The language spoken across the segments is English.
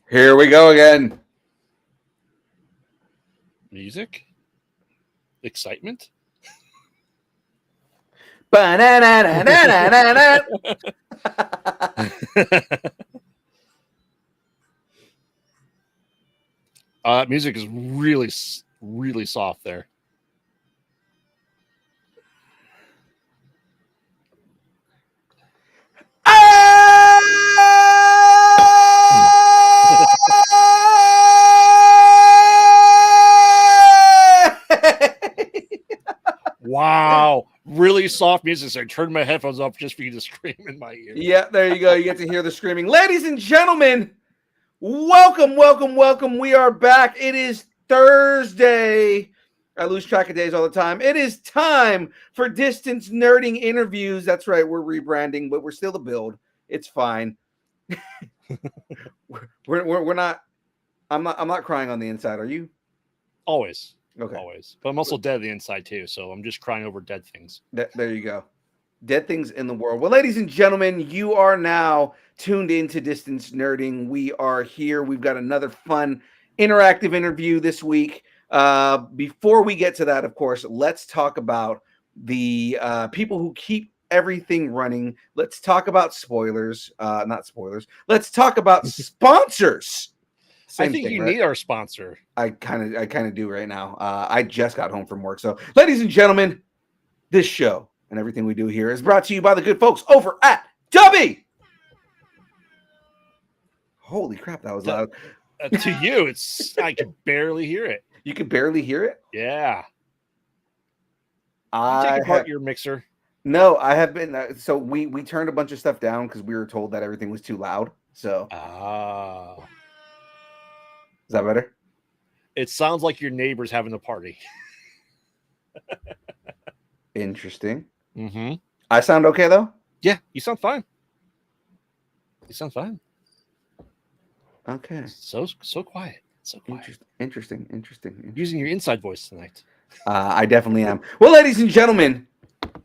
Here we go again. Music? Excitement? Ba-na-na-na-na-na-na. Music is really soft there. Wow. Really soft music. So I turned my headphones off just for you to scream in my ear. Yeah, there you go. You get to hear the screaming. Ladies and gentlemen, welcome. We are back. It is Thursday. I lose track of days all the time. It is time for Distance Nerding Interviews. That's right. We're rebranding, but we're still the build. It's fine. we're not. I'm not crying on the inside. Are you? Always. Okay. Always. But I'm also dead on the inside too, so I'm just crying over dead things. There you go. Dead things in the world. Well, ladies and gentlemen, you are now tuned into Distance Nerding. We are here. We've got another fun, interactive interview this week. Before we get to that, of course, let's talk about the people who keep everything running. Let's talk about spoilers. Not spoilers. Let's talk about sponsors. I think you need our sponsor. I kind of do right now. I just got home from work. So, ladies and gentlemen, this show and everything we do here is brought to you by the good folks over at Dubby. Holy crap, that was loud. To you, I can barely hear it. You can barely hear it? Yeah. I take apart your mixer. No, I have been. So we turned a bunch of stuff down because we were told that everything was too loud. So. Is that better? It sounds like your neighbor's having a party. Interesting. Mm-hmm. I sound okay, though? Yeah, you sound fine. You sound fine. Okay. So quiet. So quiet. Interesting. Using your inside voice tonight. I definitely am. Well, ladies and gentlemen,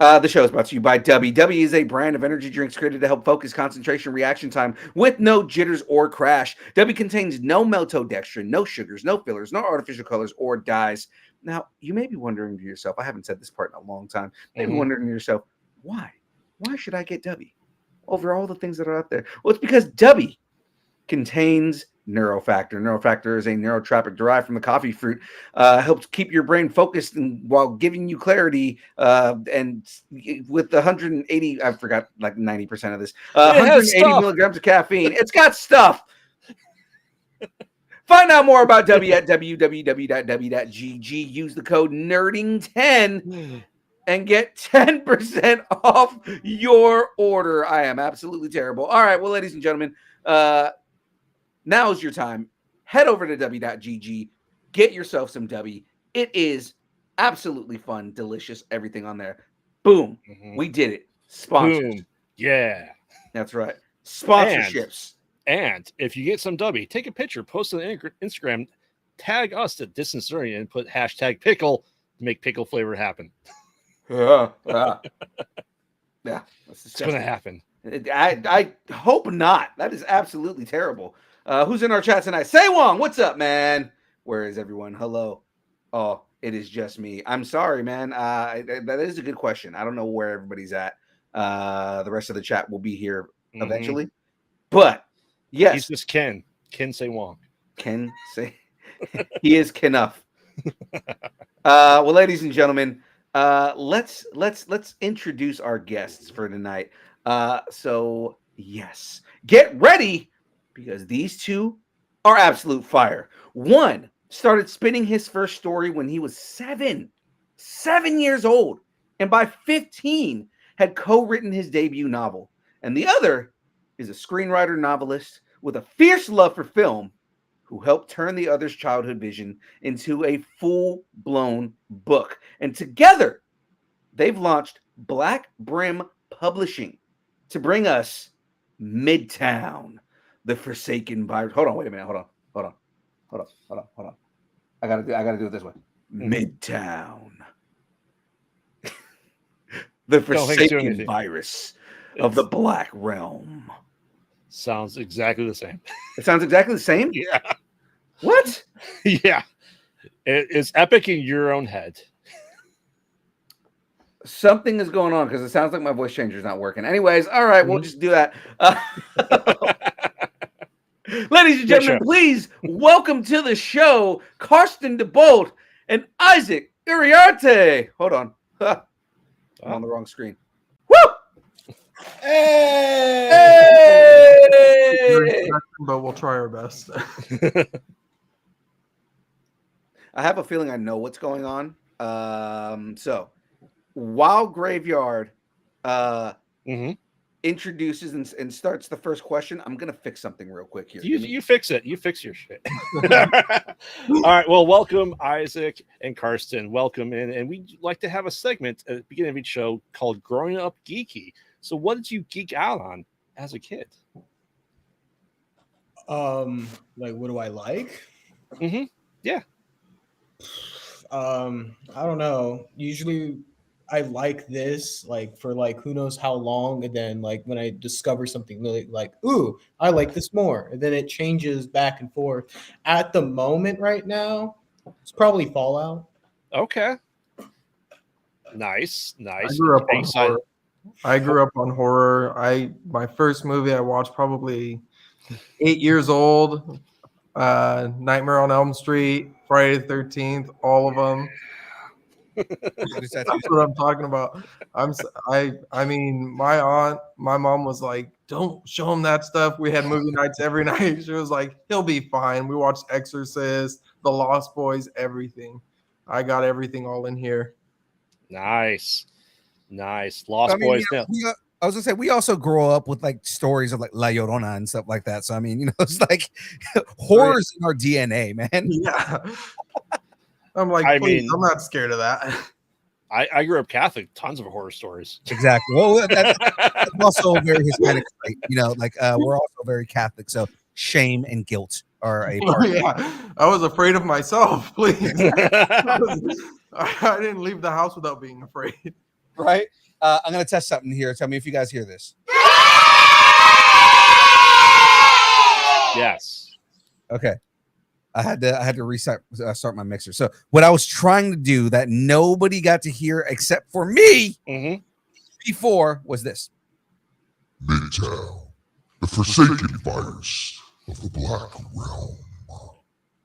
the show is brought to you by Dubby. Dubby is a brand of energy drinks created to help focus concentration reaction time with no jitters or crash. Dubby contains no maltodextrin, no sugars, no fillers, no artificial colors or dyes. Now, you may be wondering to yourself, I haven't said this part in a long time, maybe wondering to yourself, why? Why should I get Dubby over all the things that are out there? Well, it's because Dubby contains Neurofactor. Neurofactor is a neurotropic derived from the coffee fruit. Helps keep your brain focused while giving you clarity. And with 180, I forgot like 90% of this. 180 milligrams of caffeine. It's got stuff. Find out more about W at www.w.gg. Use the code NERDING10 and get 10% off your order. I am absolutely terrible. All right, well, ladies and gentlemen, now's your time. Head over to w.gg. Get yourself some Dubby. It is absolutely fun, delicious, everything on there. Boom. We did it. Sponsors. Boom. Yeah. That's right. Sponsorships. And if you get some Dubby, take a picture, post it on Instagram, tag us at Distance Nerding, and put hashtag pickle to make pickle flavor happen. Yeah. It's going to happen. I hope not. That is absolutely terrible. Who's in our chat tonight? Say Wong, what's up, man? Where is everyone? Hello. Oh, it is just me. I'm sorry, man. That is a good question. I don't know where everybody's at. The rest of the chat will be here eventually. But yes, he's just Ken. Ken Say Wong. Ken Say. He is Kenuff. Well, ladies and gentlemen, let's introduce our guests for tonight. So yes, get ready because these two are absolute fire. One started spinning his first story when he was 7 years old, and by 15 had co-written his debut novel. And the other is a screenwriter novelist with a fierce love for film who helped turn the other's childhood vision into a full-blown book. And together, they've launched Black Brim Publishing to bring us Midtown, the Forsaken Virus. Hold on, wait a minute. Hold on. I gotta do it this way. Midtown, the Forsaken Virus of the Black Realm. Sounds exactly the same. It sounds exactly the same. Yeah. What? Yeah. It's epic in your own head. Something is going on because it sounds like my voice changer is not working. Anyways, all right, we'll just do that. Ladies and gentlemen, please welcome to the show Karsten DeBolt and Isaak Uriarte. Hold on. I'm on the wrong screen. Woo! Hey! But we'll try our best. I have a feeling I know what's going on. So while Graveyard introduces and starts the first question, I'm gonna fix something real quick here. You fix it. You fix your shit. All right. Well, welcome Isaak and Karsten. Welcome in, and we like to have a segment at the beginning of each show called "Growing Up Geeky." So, what did you geek out on as a kid? Like, what do I like? Yeah. I don't know. Usually I like this, like, for like who knows how long, and then like when I discover something really like, ooh, I like this more, and then it changes back and forth. At the moment right now, it's probably Fallout. Okay. Nice. I grew up on horror. My first movie I watched probably 8 years old. Nightmare on Elm Street, Friday the 13th, all of them. That's what I'm talking about. I mean, my mom was like, "Don't show him that stuff." We had movie nights every night. She was like, "He'll be fine." We watched Exorcist, The Lost Boys, everything. I got everything all in here. Nice. Lost Boys. I was gonna say we also grow up with like stories of like La Llorona and stuff like that. So I mean, it's like horrors in our DNA, man. Yeah. I'm like, please, I'm not scared of that. I grew up Catholic, tons of horror stories. Exactly. Well, that's also very Hispanic, right? We're also very Catholic, so shame and guilt are a part. Yeah, I was afraid of myself. Please, I didn't leave the house without being afraid. Right. I'm gonna test something here. Tell me if you guys hear this. Yes. Okay. I had to reset start my mixer. So what I was trying to do that nobody got to hear except for me before was this. Midtown, the forsaken virus of the Black Realm.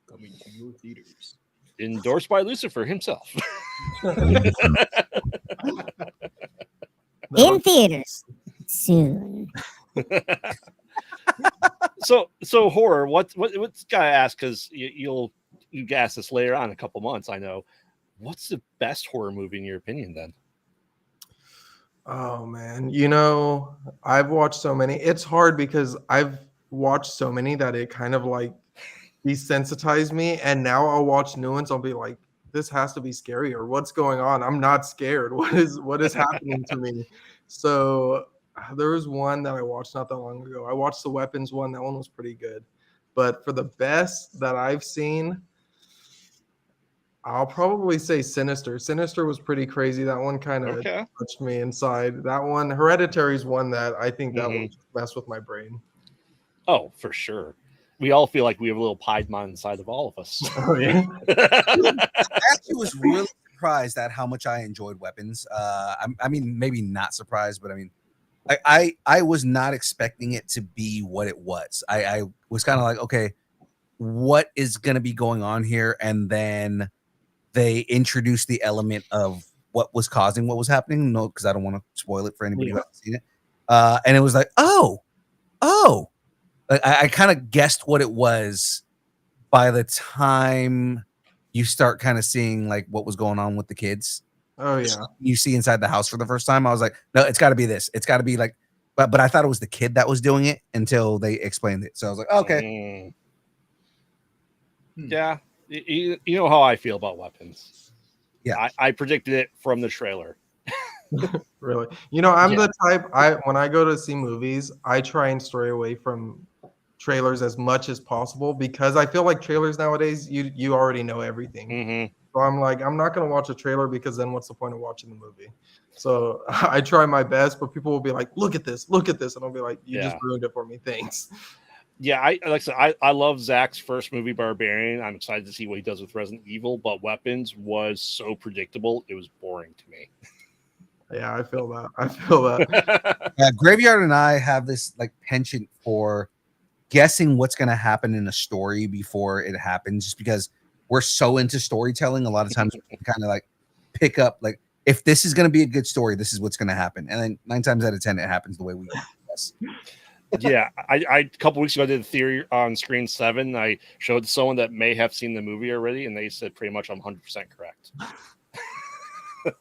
Coming to your theaters. Endorsed by Lucifer himself. In theaters soon. So horror. What's gotta ask, because you ask this later on in a couple months. I know. What's the best horror movie in your opinion? Then. Oh man, I've watched so many. It's hard because I've watched so many that it kind of like desensitized me, and now I'll watch new ones. I'll be like, this has to be scary, or what's going on? I'm not scared. What is happening to me? So there was one that I watched not that long ago. I watched the Weapons one. That one was pretty good. But for the best that I've seen, I'll probably say Sinister. Sinister was pretty crazy. That one kind of touched me inside. That one, Hereditary, is one that I think that will mess with my brain. Oh, for sure. We all feel like we have a little Piedmon inside of all of us. Oh, yeah. I actually was really surprised at how much I enjoyed Weapons. I mean, maybe not surprised, but I mean, I was not expecting it to be what it was. I was kind of like, okay, what is going to be going on here? And then they introduced the element of what was causing what was happening. No, because I don't want to spoil it for anybody who hasn't seen it. And it was like, oh, I kind of guessed what it was by the time you start kind of seeing like what was going on with the kids. Oh yeah. You see inside the house for the first time. I was like, no, it's got to be this. It's got to be like, but I thought it was the kid that was doing it until they explained it. So I was like, okay. Yeah. You know how I feel about Weapons. Yeah. I predicted it from the trailer. Really? I'm the type, when I go to see movies, I try and stray away from trailers as much as possible, because I feel like trailers nowadays, you already know everything. So I'm like, I'm not going to watch a trailer, because then what's the point of watching the movie? So I try my best, but people will be like, look at this, and I'll be like, you just Yeah. ruined it for me. Thanks. Yeah, like I said, I love Zach's first movie, Barbarian. I'm excited to see what he does with Resident Evil, but Weapons was so predictable, it was boring to me. Yeah, I feel that. Graveyard and I have this like penchant for guessing what's going to happen in a story before it happens, just because we're so into storytelling. A lot of times we kind of like pick up like, if this is going to be a good story, this is what's going to happen, and then 9 times out of 10 it happens the way we guess. Yeah, I a couple weeks ago I did a theory on Screen 7. I showed someone that may have seen the movie already, and they said pretty much I'm 100% correct.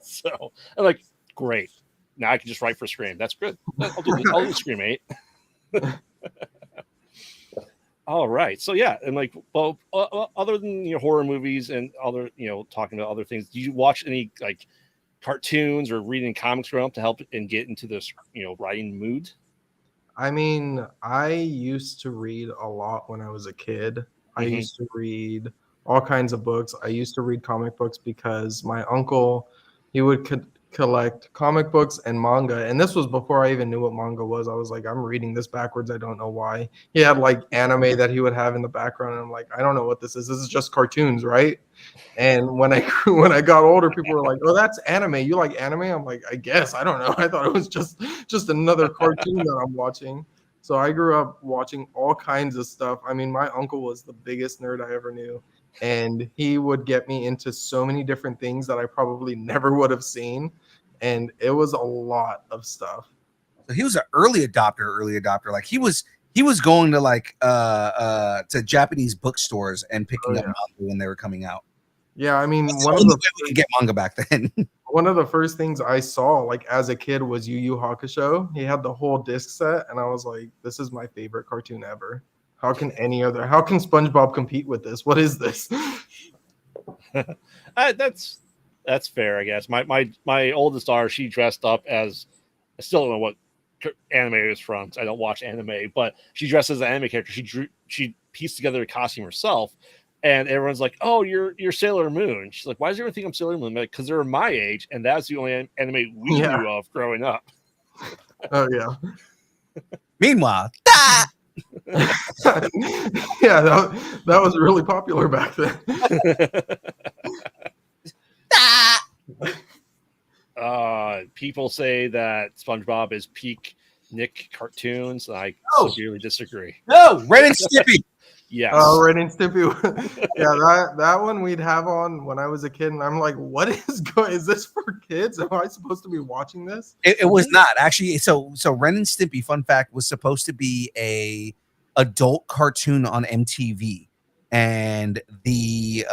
So I'm like, great. Now I can just write for Scream. That's good. I'll do Scream 8. All right. So yeah, and like, well, other than horror movies and other talking about other things, do you watch any like cartoons or reading comics growing up to help and get into this writing mood? I mean, I used to read a lot when I was a kid. I Mhm. used to read all kinds of books. I used to read comic books because my uncle, he would collect comic books and manga. And this was before I even knew what manga was. I was like, I'm reading this backwards. I don't know why. He had like anime that he would have in the background. And I'm like, I don't know what this is. This is just cartoons, right? And when I got older, people were like, "Oh, that's anime. You like anime?" I'm like, "I guess. I don't know. I thought it was just another cartoon that I'm watching." So I grew up watching all kinds of stuff. I mean, my uncle was the biggest nerd I ever knew, and he would get me into so many different things that I probably never would have seen, and it was a lot of stuff. So he was an early adopter. Like he was going to like to Japanese bookstores and picking up manga when they were coming out. Yeah, I mean, That's the only way we could get manga back then. one of the first things I saw, like as a kid, was Yu Yu Hakusho. He had the whole disc set, and I was like, "This is my favorite cartoon ever. How can SpongeBob compete with this? What is this?" That's fair, I guess. My oldest daughter, she dressed up as, I still don't know what anime it was from. So I don't watch anime, but she dressed as an anime character. She pieced together a costume herself. And everyone's like, "Oh, you're Sailor Moon." She's like, "Why does everyone think I'm Sailor Moon?" I'm like, because they're my age, and that's the only anime we knew of growing up. Oh yeah. Meanwhile, Yeah, that was really popular back then. People say that SpongeBob is peak Nick cartoons. I severely disagree. no, Ren and Stimpy. Yes. Oh, Ren and Stimpy. Yeah, that one we'd have on when I was a kid, and I'm like, "What is this for kids? Am I supposed to be watching this?" It was not actually. So Ren and Stimpy, fun fact, was supposed to be a adult cartoon on MTV, and the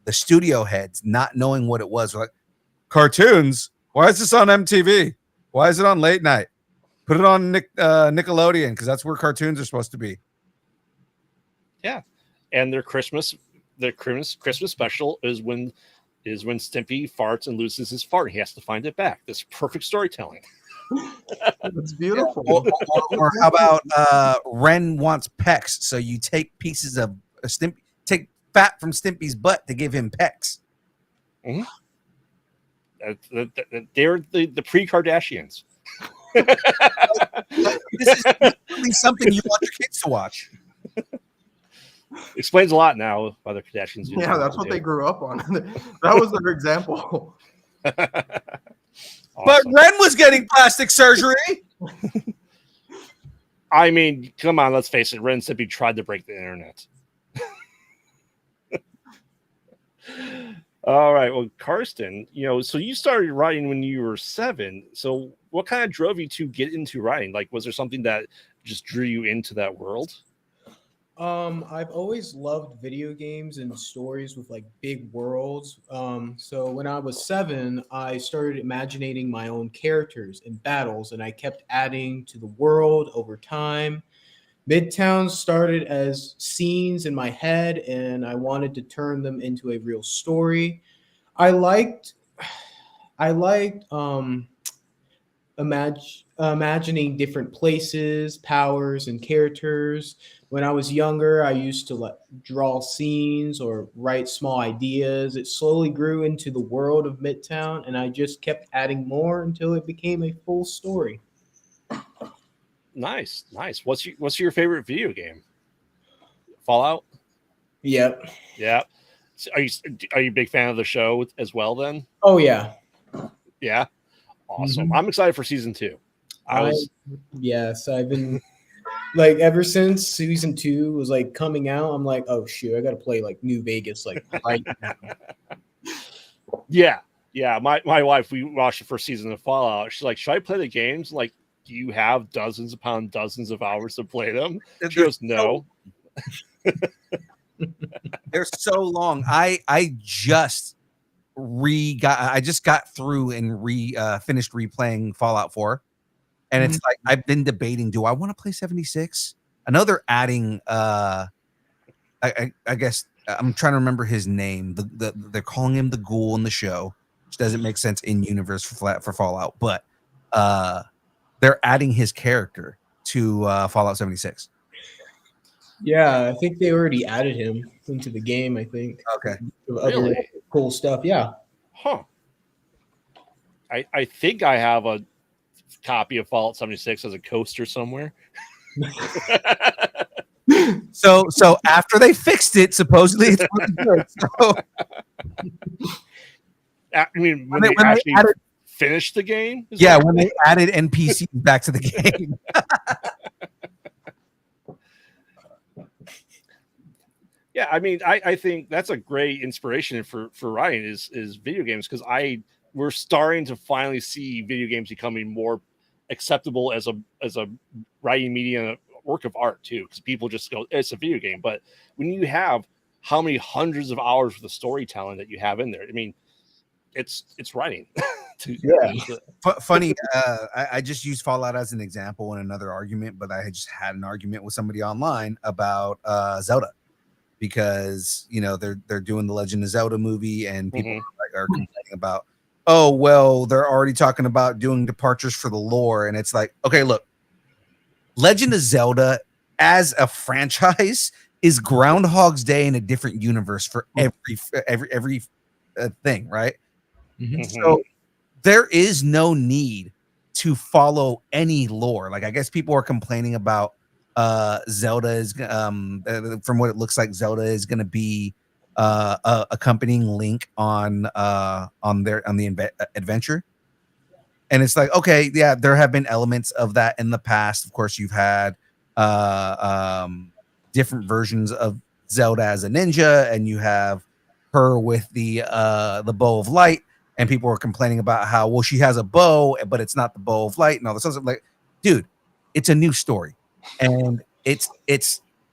studio heads, not knowing what it was, were like, "Cartoons? Why is this on MTV? Why is it on late night? Put it on Nickelodeon, because that's where cartoons are supposed to be." Yeah, and their Christmas special is when Stimpy farts and loses his fart. He has to find it back. This perfect storytelling. It's beautiful. Or how about Ren wants pecs? So you take pieces of take fat from Stimpy's butt to give him pecs. Mm-hmm. They're the pre-Kardashians. This is really something you want your kids to watch. Explains a lot now why the Kardashians. Yeah, that's what they grew up on. That was their example. Awesome. But Ren was getting plastic surgery. I mean, come on, let's face it. Ren and Stimpy tried to break the internet. All right. Well, Karsten, so you started writing when you were 7. So what kind of drove you to get into writing? Like, was there something that just drew you into that world? I've always loved video games and stories with like big worlds. So when I was 7, I started imagining my own characters in battles, and I kept adding to the world over time. Midtown started as scenes in my head, and I wanted to turn them into a real story. I liked imagine imagining different places, powers, and characters. When I was younger, I used to draw scenes or write small ideas. It slowly grew into the world of Midtown, and I just kept adding more until it became a full story. Nice, nice. What's your favorite video game? Fallout. Yep. Yeah. So are you a big fan of the show as well? Then. Oh yeah. Yeah. Awesome. Mhm. I'm excited for season 2. Yes, I've been like ever since season 2 was like coming out. I'm like, oh shoot, I gotta play like New Vegas like right now. Yeah. Yeah. My wife, we watched the first season of Fallout. She's like, should I play the games? Like, do you have dozens upon dozens of hours to play them? She goes, no. They're so long. I just got through and finished replaying Fallout 4. And it's like I've been debating, do I want to play 76? I know they're adding I guess I'm trying to remember his name. They're calling him the Ghoul in the show, which doesn't make sense in universe for Fallout, but they're adding his character to Fallout 76. Yeah, I think they already added him into the game. I think. Okay. Other Really? cool stuff. Yeah. Huh. I think I have a copy of Fallout 76 as a coaster somewhere. So after they fixed it, supposedly it's really good. So I mean, when they they actually added, finished the game? yeah, when they added NPCs back to the game. Yeah, I mean, I think that's a great inspiration for writing is video games, because we're starting to finally see video games becoming more acceptable as a writing media work of art too, because people just go, it's a video game. But when you have how many hundreds of hours of storytelling that you have in there, I mean, it's writing. Funny, I just used Fallout as an example in another argument, but I had just had an argument with somebody online about Zelda, because they're doing the Legend of Zelda movie, and people are complaining about, oh well, they're already talking about doing departures for the lore, and it's like, okay, look, Legend of Zelda as a franchise is Groundhog's Day in a different universe for every thing, right? So there is no need to follow any lore. Like, I guess people are complaining about Zelda is from what it looks like, Zelda is going to be accompanying Link on the adventure. And it's like, okay, yeah, there have been elements of that in the past. Of course, you've had different versions of Zelda as a ninja, and you have her with the bow of light, and people were complaining about how, well, she has a bow, but it's not the bow of light and all this stuff. Like, dude, it's a new story, and it's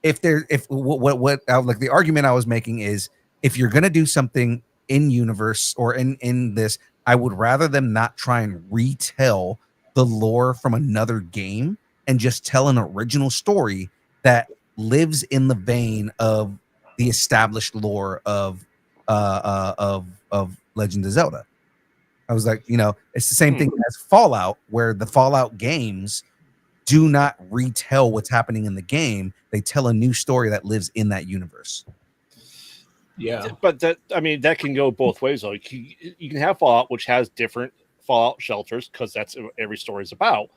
like the argument I was making is, if you're gonna do something in universe or in this, I would rather them not try and retell the lore from another game and just tell an original story that lives in the vein of the established lore of Legend of Zelda. I was like, it's the same thing as Fallout, where the Fallout games do not retell what's happening in the game. They tell a new story that lives in that universe. Yeah. But that can go both ways, though. You can have Fallout, which has different Fallout shelters, because that's what every story is about.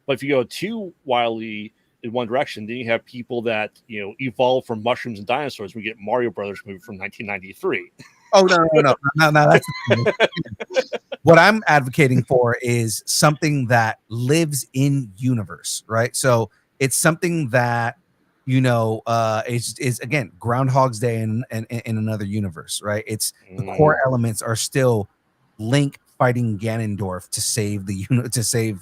But if you go too wildly in one direction, then you have people that evolve from mushrooms and dinosaurs. We get Mario Brothers movie from 1993. Oh no! That's what I'm advocating for is something that lives in universe, right? So it's something that is again Groundhog's Day in another universe, right? It's the core elements are still Link fighting Ganondorf to save the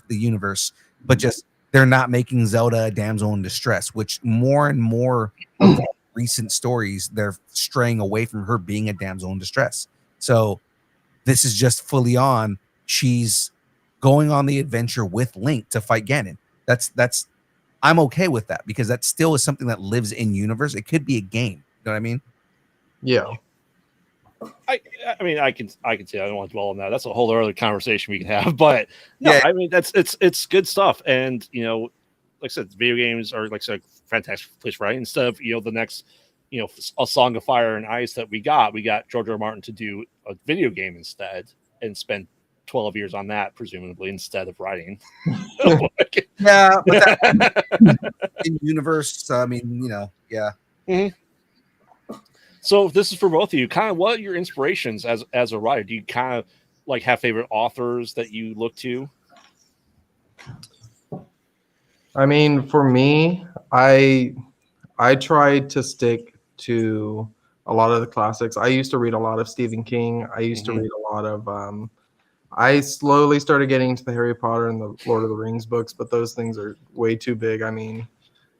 universe, but just they're not making Zelda a damsel in distress, which more and more of recent stories, they're straying away from her being a damsel in distress. So this is just fully on, she's going on the adventure with Link to fight Ganon. That's I'm okay with that, because that still is something that lives in universe. It could be a game. You know what I mean? Yeah. I mean, I can say I don't want to dwell on that. That's a whole other conversation we can have. But no, Yeah. I mean it's good stuff. And like I said, video games are like a fantastic place, right? Instead of the next a Song of Fire and Ice that we got George R. R. Martin to do a video game instead and spend 12 years on that, presumably, instead of writing. Yeah, but that in universe. I mean, yeah. Mm-hmm. So this is for both of you. Kind of, what are your inspirations as a writer? Do you kind of like have favorite authors that you look to? I mean, for me, I try to stick to a lot of the classics. I used to read a lot of Stephen King. I used to read a lot of I slowly started getting into the Harry Potter and the Lord of the Rings books, but those things are way too big. I mean,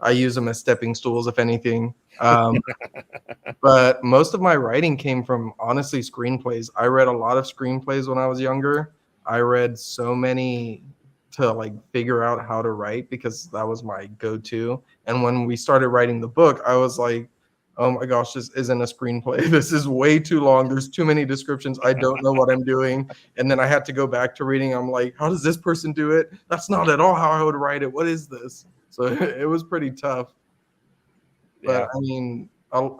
I use them as stepping stools, if anything. But most of my writing came from, honestly, screenplays. I read a lot of screenplays when I was younger. I read so many to like figure out how to write because that was my go-to. And when we started writing the book, I was like, oh my gosh, this isn't a screenplay. This is way too long. There's too many descriptions. I don't know what I'm doing. And then I had to go back to reading. I'm like, how does this person do it? That's not at all how I would write it. What is this? So it was pretty tough. But I mean, a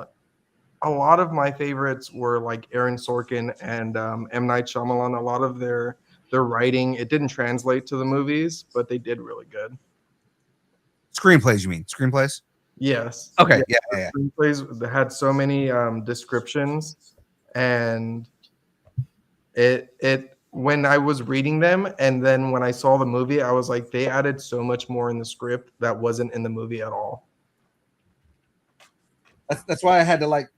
lot of my favorites were like Aaron Sorkin and M. Night Shyamalan. A lot of their writing, it didn't translate to the movies, but they did really good. Screenplays, you mean? Screenplays? Yes. Okay. Yeah. Screenplays that had so many descriptions, and it when I was reading them, and then when I saw the movie, I was like, they added so much more in the script that wasn't in the movie at all. That's why I had to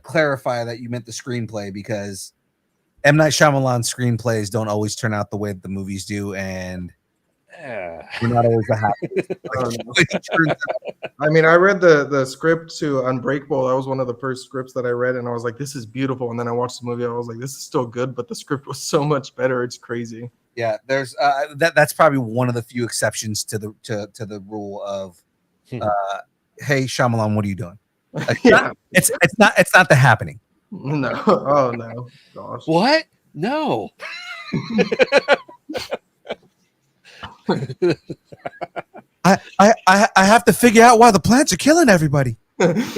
clarify that you meant the screenplay, because M. Night Shyamalan screenplays don't always turn out the way that the movies do, and you're not always the happiest. I mean, I read the script to Unbreakable. That was one of the first scripts that I read, and I was like, this is beautiful. And then I watched the movie. I was like, this is still good, but the script was so much better. It's crazy. Yeah, there's that's probably one of the few exceptions to the rule of hey, Shyamalan, what are you doing? Yeah. It's not the happening. No. Oh no. Gosh. What? No. I have to figure out why the plants are killing everybody. That's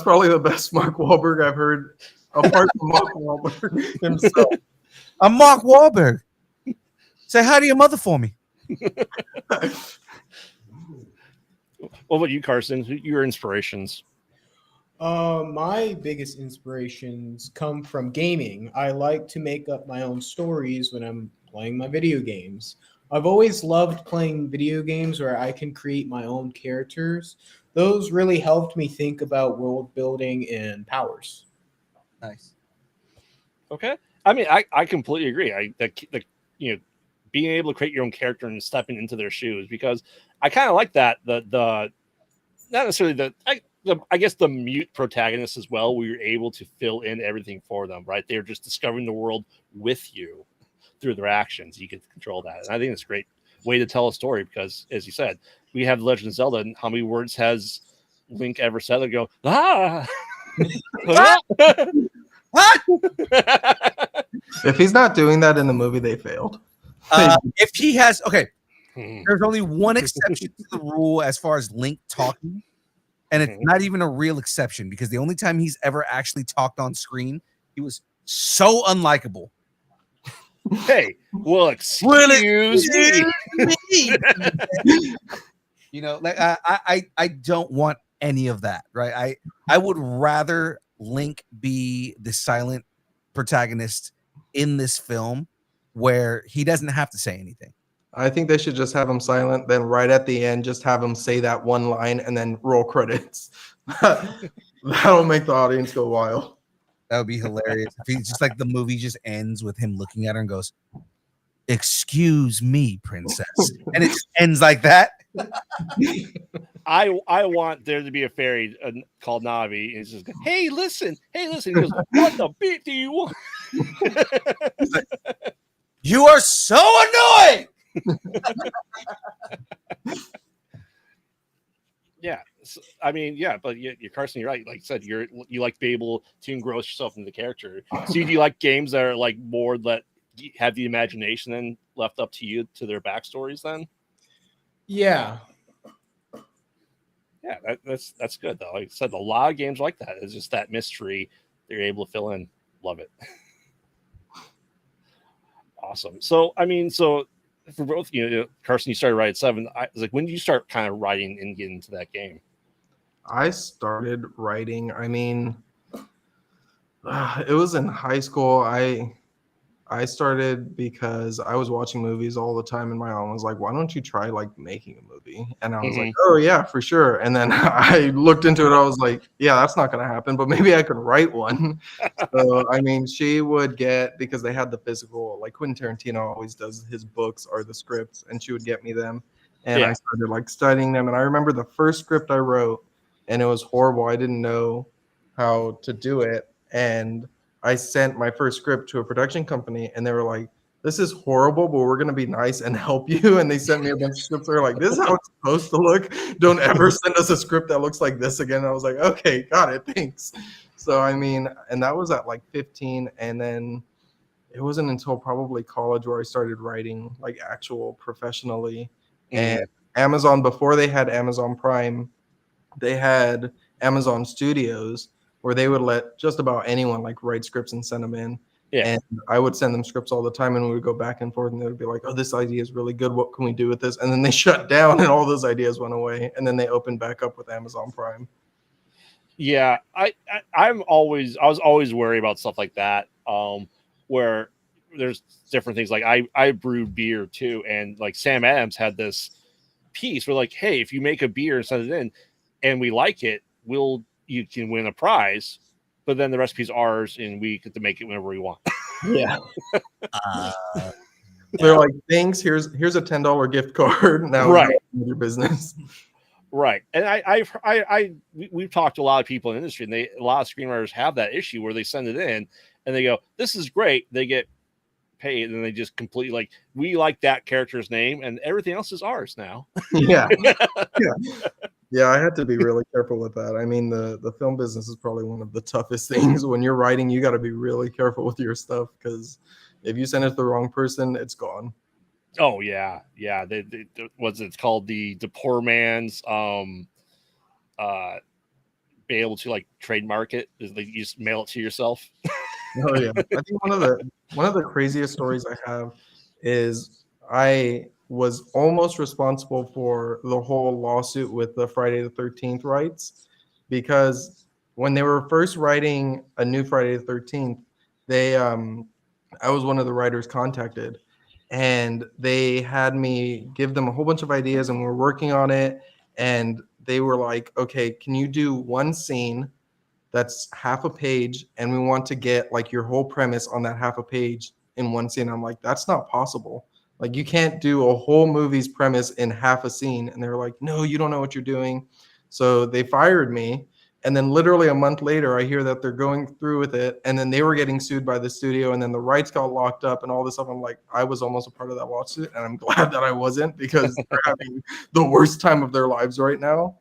probably the best Mark Wahlberg I've heard, apart from Mark Wahlberg himself. I'm Mark Wahlberg. Say hi to your mother for me. What about you, Karsten? Your inspirations? My biggest inspirations come from gaming. I like to make up my own stories when I'm playing my video games. I've always loved playing video games where I can create my own characters. Those really helped me think about world building and powers. Nice. Okay. I mean, I completely agree. Being able to create your own character and stepping into their shoes, because I kind of like that. The not necessarily I guess the mute protagonist as well, where you're able to fill in everything for them, right? They're just discovering the world with you through their actions. You get to control that. And I think it's a great way to tell a story, because, as you said, we have Legend of Zelda, and how many words has Link ever said that go, What? If he's not doing that in the movie, they failed. If he has, there's only one exception to the rule as far as Link talking, and it's not even a real exception, because the only time he's ever actually talked on screen, he was so unlikable. Hey, well, excuse me. I don't want any of that, right? I would rather Link be the silent protagonist in this film, where he doesn't have to say anything. I think they should just have him silent, then right at the end, just have him say that one line and then roll credits. That'll make the audience go wild. That would be hilarious. If he's just like, the movie just ends with him looking at her and goes, "Excuse me, princess," and it just ends like that. I want there to be a fairy called Navi, and it's just, hey, listen. He goes, what the beat do you want? You are so annoying. Yeah, I mean, yeah, but you're Carson. You're right. Like I said, you like to be able to engross yourself in the character. So do you like games that are like more that have the imagination then left up to you to their backstories? Then Yeah. yeah, that's good though. Like I said, a lot of games like that. It's just that mystery they're able to fill in. Love it. Awesome. So I mean, so for both Carson, you started writing at 7. I was like, when did you start kind of writing and getting into that game? I started writing. I mean, it was in high school. I started because I was watching movies all the time, and my mom was like, "Why don't you try like making a movie?" And I was like, "Oh yeah, for sure." And then I looked into it. I was like, "Yeah, that's not going to happen, but maybe I could write one." So I mean, she would get, because they had the physical, like Quentin Tarantino always does, his books are the scripts, and she would get me them, and I started like studying them. And I remember the first script I wrote, and it was horrible. I didn't know how to do it, and I sent my first script to a production company, and they were like, "This is horrible, but we're gonna be nice and help you." And they sent me a bunch of scripts. They're like, "This is how it's supposed to look. Don't ever send us a script that looks like this again." And I was like, "Okay, got it, thanks." So I mean, and that was at like 15, and then it wasn't until probably college where I started writing like actual professionally. And Amazon, before they had Amazon Prime, they had Amazon Studios where they would let just about anyone like write scripts and send them in. Yeah. And I would send them scripts all the time, and we would go back and forth, and they would be like, "Oh, this idea is really good. What can we do with this?" And then they shut down, and all those ideas went away. And then they opened back up with Amazon Prime. Yeah, I was always worried about stuff like that. Where there's different things. Like I brewed beer too, and like Sam Adams had this piece where like, hey, if you make a beer and send it in, and we like it, you can win a prize. But then the recipe's ours, and we get to make it whenever we want. Yeah. Uh, They're like, "Thanks. Here's a $10 gift card. Now Right. go with your business." Right, and we've talked to a lot of people in the industry, and a lot of screenwriters have that issue where they send it in and they go, "This is great." They get paid, and they just completely like, "We like that character's name, and everything else is ours now." Yeah. Yeah, I had to be really careful with that. I mean, the film business is probably one of the toughest things. When you're writing, you got to be really careful with your stuff, because if you send it to the wrong person, it's gone. Oh yeah. What's it's called, the poor man's be able to like trademark it is like you just mail it to yourself. Oh yeah, I think one of the craziest stories I have is I was almost responsible for the whole lawsuit with the Friday the 13th rights, because when they were first writing a new Friday the 13th, they I was one of the writers contacted, and they had me give them a whole bunch of ideas, and we were working on it, and they were like, "Okay, can you do one scene that's half a page, and we want to get like your whole premise on that half a page in one scene?" I'm like, "That's not possible. Like, you can't do a whole movie's premise in half a scene." And they're like, "No, you don't know what you're doing." So they fired me. And then literally a month later, I hear that they're going through with it. And then they were getting sued by the studio, and then the rights got locked up and all this stuff. I'm like, I was almost a part of that lawsuit, and I'm glad that I wasn't, because they're having the worst time of their lives right now.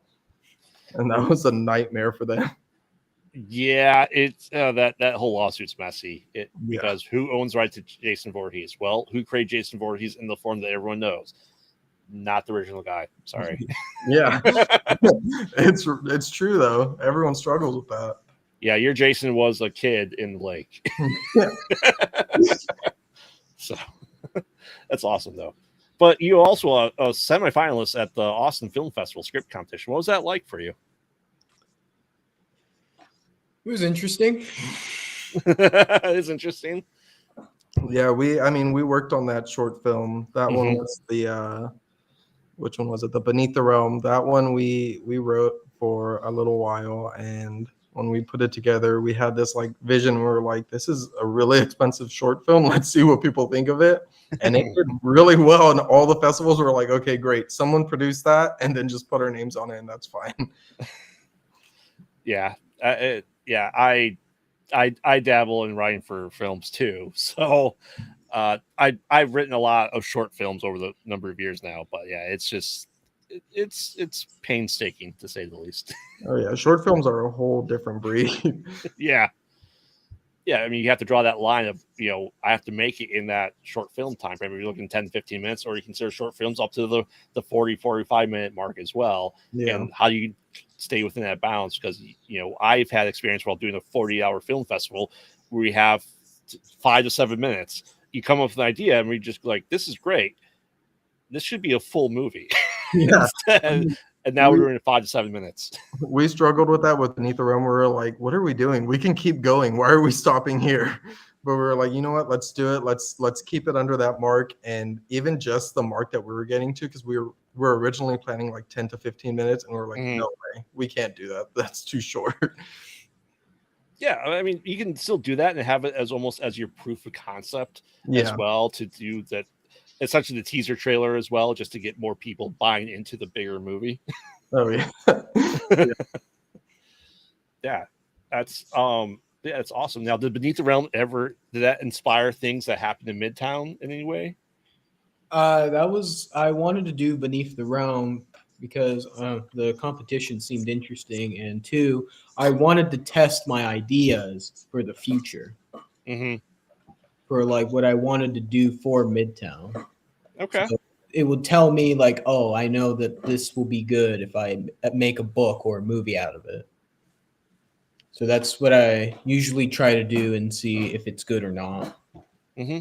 And that was a nightmare for them. Yeah, it's that whole lawsuit's messy. Because who owns rights to Jason Voorhees? Well, who created Jason Voorhees in the form that everyone knows? Not the original guy. Sorry. Yeah. It's true though. Everyone struggles with that. Yeah, your Jason was a kid in the lake. So that's awesome though. But you also a semifinalist at the Austin Film Festival script competition. What was that like for you? It was interesting. It's interesting. Yeah, we worked on that short film. That one was the which one was it? The Beneath the Realm. That one we wrote for a little while, and when we put it together, we had this like vision. We were like, "This is a really expensive short film. Let's see what people think of it." And it did really well, and all the festivals were like, "Okay, great. Someone produced that, and then just put our names on it, and that's fine." Yeah, I dabble in writing for films too. So I've written a lot of short films over the number of years now. But yeah, it's just it's painstaking to say the least. Oh yeah, short films are a whole different breed. Yeah. I mean, you have to draw that line of, I have to make it in that short film time frame. You're looking 10, 15 minutes, or you consider short films up to the 40, 45-minute mark as well. Yeah. And how do you stay within that balance? Because, I've had experience while doing a 40-hour film festival where we have 5 to 7 minutes. You come up with an idea and we just like, this is great. This should be a full movie. Yeah. And now we're doing it 5 to 7 minutes. We struggled with that with Beneath the Realm. We were like, what are we doing? We can keep going. Why are we stopping here? But we were like, you know what? Let's do it. Let's keep it under that mark. And even just the mark that we were getting to, because we were originally planning like 10 to 15 minutes, and we we're like, no way, we can't do that. That's too short. Yeah, I mean, you can still do that and have it as almost as your proof of concept as well, to do that. Essentially the teaser trailer as well, just to get more people buying into the bigger movie. Oh yeah. Yeah, that's awesome. Now, did Beneath the Realm did that inspire things that happened in Midtown in any way? I wanted to do Beneath the Realm because the competition seemed interesting, and 2, I wanted to test my ideas for the future. Mm-hmm. For like what I wanted to do for Midtown. Okay. So it would tell me like, oh, I know that this will be good if I make a book or a movie out of it. So that's what I usually try to do and see if it's good or not. Mm-hmm.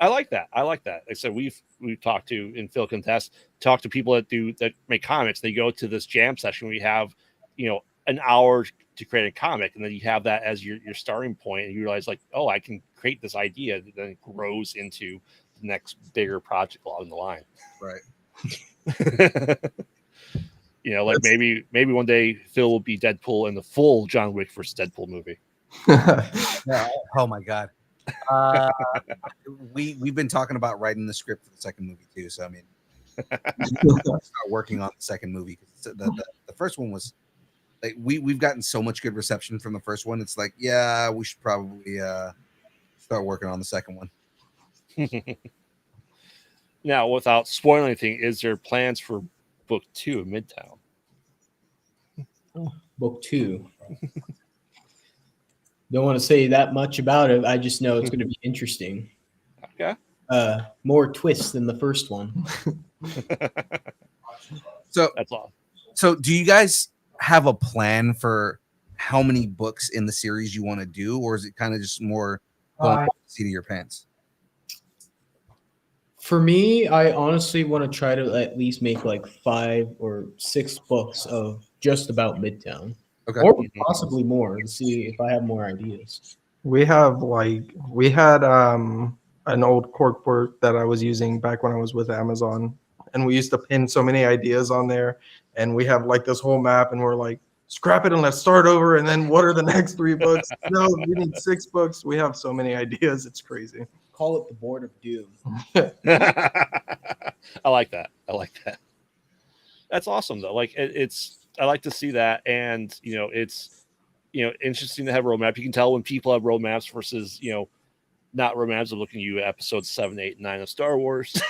I like that. Like I said, we've talked to in Phil Contest, talked to people that make comics. They go to this jam session. We have, an hour to create a comic, and then you have that as your starting point, and you realize like, oh, I can create this idea that then grows into the next bigger project along the line. Right. Like maybe one day Phil will be Deadpool in the full John Wick versus Deadpool movie. Yeah. Oh my god. We've been talking about writing the script for the second movie too. So I mean, start working on the second movie. The first one was like we've gotten so much good reception from the first one. It's like, yeah, we should probably start working on the second one. Now, without spoiling anything, is there plans for book 2 of Midtown? Book 2. Don't want to say that much about it. I just know it's going to be interesting. Okay. More twists than the first one. So that's all. So do you guys have a plan for how many books in the series you want to do, or is it kind of just more seat of your pants? For me, I honestly want to try to at least make like 5 or 6 books of just about Midtown. Okay. Or possibly more to see if I have more ideas. We had an old corkboard that I was using back when I was with Amazon, and we used to pin so many ideas on there, and we have like this whole map, and we're like, scrap it and let's start over, and then what are the next 3 books? No, we need 6 books. We have so many ideas, it's crazy. Call it the Board of Doom. I like that. That's awesome though. Like I like to see that, and it's interesting to have roadmap. You can tell when people have roadmaps versus not roadmaps. I'm looking at you at episodes 7, 8, and 9 of Star Wars.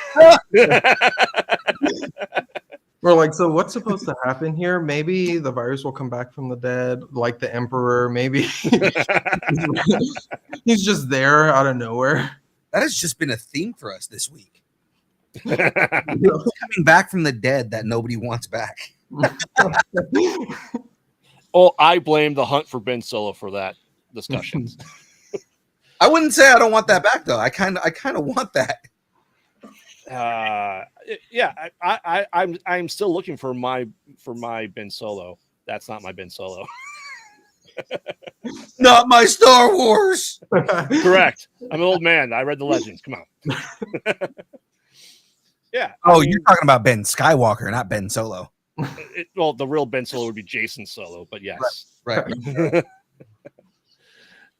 We're like, so what's supposed to happen here? Maybe the virus will come back from the dead, like the Emperor. Maybe he's just there out of nowhere. That has just been a theme for us this week. Coming back from the dead that nobody wants back. Oh, I blame the Hunt for Ben Solo for that discussion. I wouldn't say I don't want that back though. I kind of want that. Yeah, I'm still looking for my Ben Solo. That's not my Ben Solo. Not my Star Wars. Correct. I'm an old man. I read the legends. Come on. Yeah. Oh, you're talking about Ben Skywalker, not Ben Solo. Well, the real Ben Solo would be Jason Solo, but yes. Right.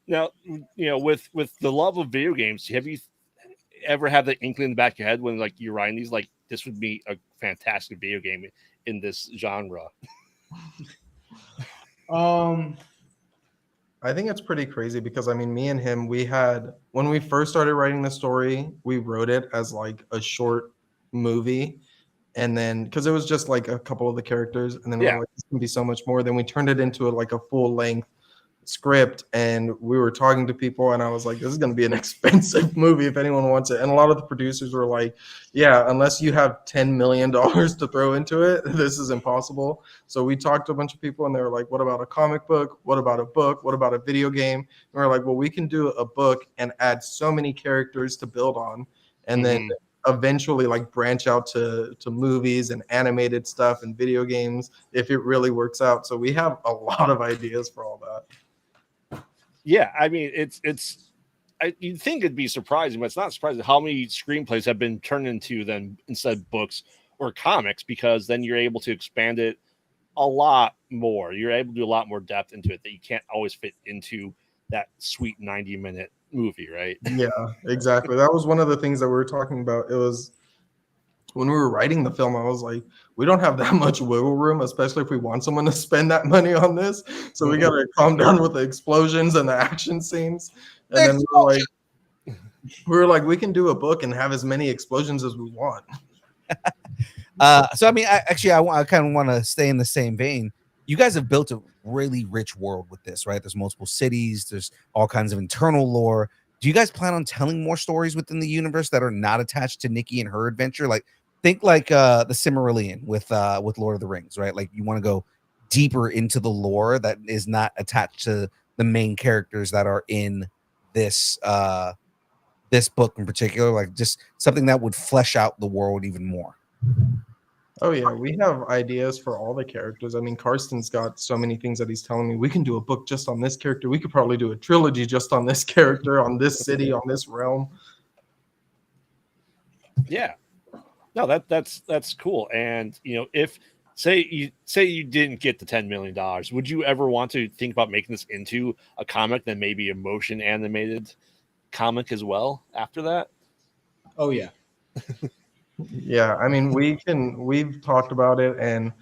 Now, with the love of video games, have you ever had the inkling in the back of your head when like you're writing these, like this would be a fantastic video game in this genre? I think it's pretty crazy because I mean, me and him, when we first started writing the story, we wrote it as like a short movie, And then because it was just like a couple of the characters, and then we Yeah. were like, this can be so much more. Then we turned it into like a full length script, and we were talking to people, and I was like, this is going to be an expensive movie if anyone wants it. And a lot of the producers were like, yeah, unless you have $10 million to throw into it, this is impossible. So we talked to a bunch of people, and they were like, what about a comic book? What about a book? What about a video game? And we were like, well, we can do a book and add so many characters to build on, and then eventually like branch out to movies and animated stuff and video games if it really works out. So we have a lot of ideas for all that. Yeah, I mean, you'd think it'd be surprising, but it's not surprising how many screenplays have been turned into then instead books or comics, because then you're able to expand it a lot more. You're able to do a lot more depth into it that you can't always fit into that sweet 90-minute movie, right? Yeah, exactly. That was one of the things that we were talking about. It was when we were writing the film, I was like, we don't have that much wiggle room, especially if we want someone to spend that money on this. So we got to calm down with the explosions and the action scenes. And then we were like, we can do a book and have as many explosions as we want. So I mean, I kind of want to stay in the same vein. You guys have built a really rich world with this, right? There's multiple cities. There's all kinds of internal lore. Do you guys plan on telling more stories within the universe that are not attached to Nikki and her adventure? Like, think like the Silmarillion with Lord of the Rings, right? Like, you want to go deeper into the lore that is not attached to the main characters that are in this this book in particular, like just something that would flesh out the world even more. Oh yeah, we have ideas for all the characters. I mean, Karsten's got so many things that he's telling me. We can do a book just on this character. We could probably do a trilogy just on this character, on this city, on this realm. Yeah. No, that's cool. And you know, if say you didn't get the $10 million, would you ever want to think about making this into a comic, then maybe a motion animated comic as well after that? Oh yeah. Yeah, I mean, we've talked about it, and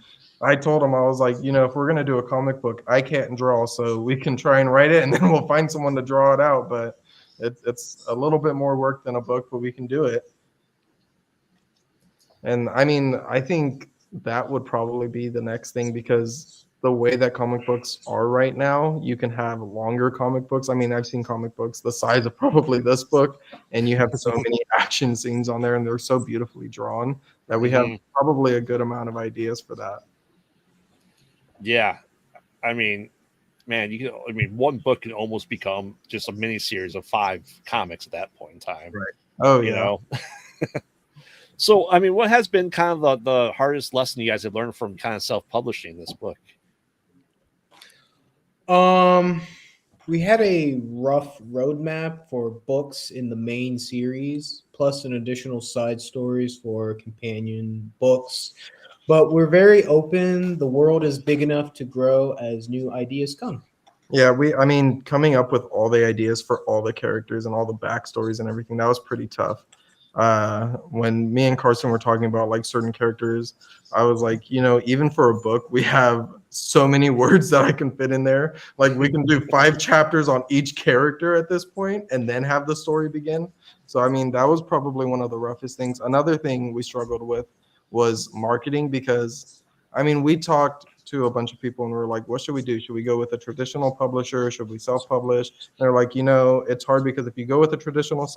I told him, I was like, you know, if we're gonna do a comic book, I can't draw, so we can try and write it, and then we'll find someone to draw it out. But it's a little bit more work than a book, but we can do it. And I mean, I think that would probably be the next thing, because the way that comic books are right now, you can have longer comic books. I mean, I've seen comic books the size of probably this book, and you have so many action scenes on there, and they're so beautifully drawn that we have probably a good amount of ideas for that. Yeah. I mean, man, one book can almost become just a mini series of 5 comics at that point in time. Right. Oh, you yeah. know. So, I mean, what has been kind of the hardest lesson you guys have learned from kind of self-publishing this book? We had a rough roadmap for books in the main series, plus an additional side stories for companion books. But we're very open. The world is big enough to grow as new ideas come. Yeah, I mean, coming up with all the ideas for all the characters and all the backstories and everything, that was pretty tough. When me and Karsten were talking about like certain characters, I was like, you know, even for a book, we have so many words that I can fit in there. Like, we can do 5 chapters on each character at this point and then have the story begin. So, I mean, that was probably one of the roughest things. Another thing we struggled with was marketing, because, I mean, we talked to a bunch of people and we were like, what should we do? Should we go with a traditional publisher? Should we self-publish? They're like, you know, it's hard because if you go with a traditional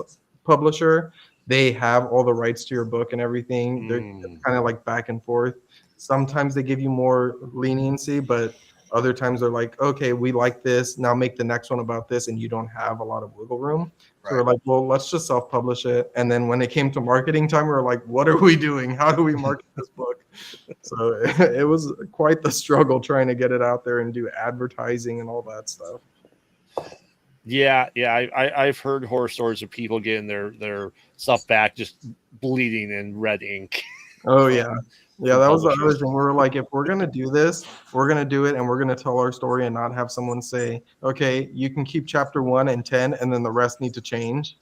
publisher, they have all the rights to your book and everything. They're kind of like back and forth. Sometimes they give you more leniency, but other times they're like, okay, we like this, now make the next one about this, and you don't have a lot of wiggle room. Right. So we're like, well, let's just self-publish it. And then when it came to marketing time, we were like, what are we doing? How do we market this book? So it was quite the struggle trying to get it out there and do advertising and all that stuff. Yeah, I've heard horror stories of people getting their stuff back just bleeding in red ink. Oh yeah. Yeah, that was the other thing. We were like, if we're gonna do this, we're gonna do it, and we're gonna tell our story and not have someone say, okay, you can keep chapter 1 and 10 and then the rest need to change.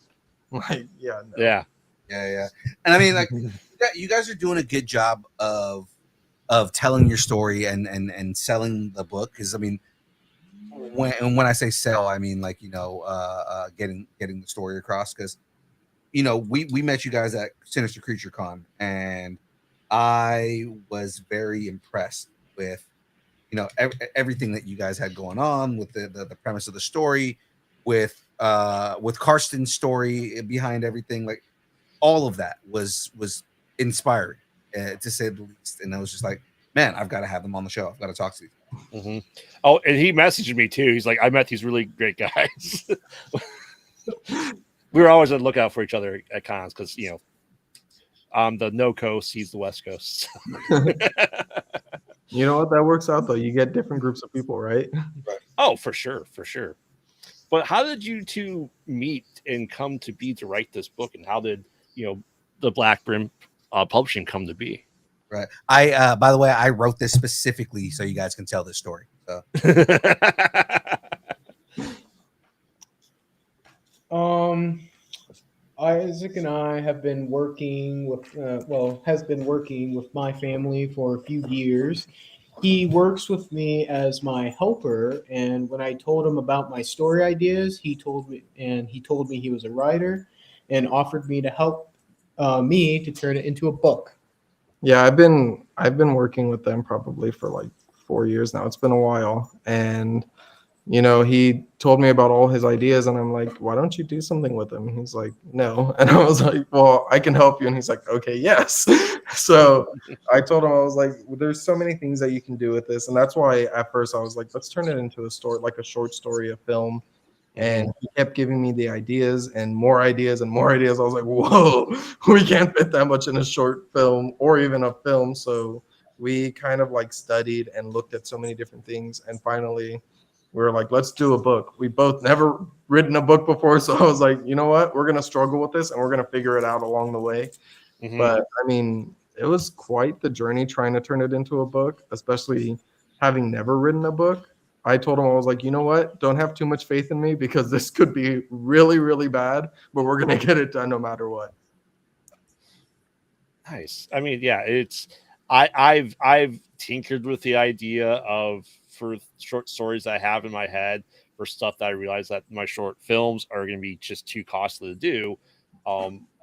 Like, yeah, no. Yeah. And I mean, like, you guys are doing a good job of telling your story and selling the book. Because I mean, when I say sell, I mean, like, you know, getting the story across. Because, you know, we met you guys at Sinister Creature Con, and I was very impressed with, everything that you guys had going on with the premise of the story, with Karsten's story behind everything. Like all of that was inspiring, to say the least. And I was just like, man, I've got to have them on the show. I've got to talk to these guys. Oh, and he messaged me too. He's like, I met these really great guys. We were always on the lookout for each other at cons because, I'm the no coast, he's the West Coast. You know what? That works out though. You get different groups of people, right? Oh, for sure. But how did you two meet and come to be to write this book? And how did, the Black Brim publishing come to be? Right. I by the way, I wrote this specifically so you guys can tell this story. So Isaac and I have been working with, has been working with my family for a few years. He works with me as my helper, and when I told him about my story ideas, he told me he was a writer, and offered me to help me to turn it into a book. Yeah, I've been working with them probably for like 4 years now. It's been a while, and he told me about all his ideas, and I'm like, why don't you do something with them? He's like, no. And I was like, well, I can help you. And he's like, okay, yes. So I told him, I was like, well, there's so many things that you can do with this. And that's why at first I was like, let's turn it into a story, like a short story, a film. And he kept giving me the ideas and more ideas and more ideas. I was like, whoa, we can't fit that much in a short film or even a film. So we kind of like studied and looked at so many different things. And finally, we were like, let's do a book. We both never written a book before. So I was like, you know what? We're going to struggle with this and we're going to figure it out along the way. But I mean, it was quite the journey trying to turn it into a book, especially having never written a book. I told him, I was like, you know what? Don't have too much faith in me because this could be really, really bad, but we're going to get it done no matter what. Nice. I mean, yeah, I've tinkered with the idea of, for short stories I have in my head, for stuff that I realize that my short films are going to be just too costly to do.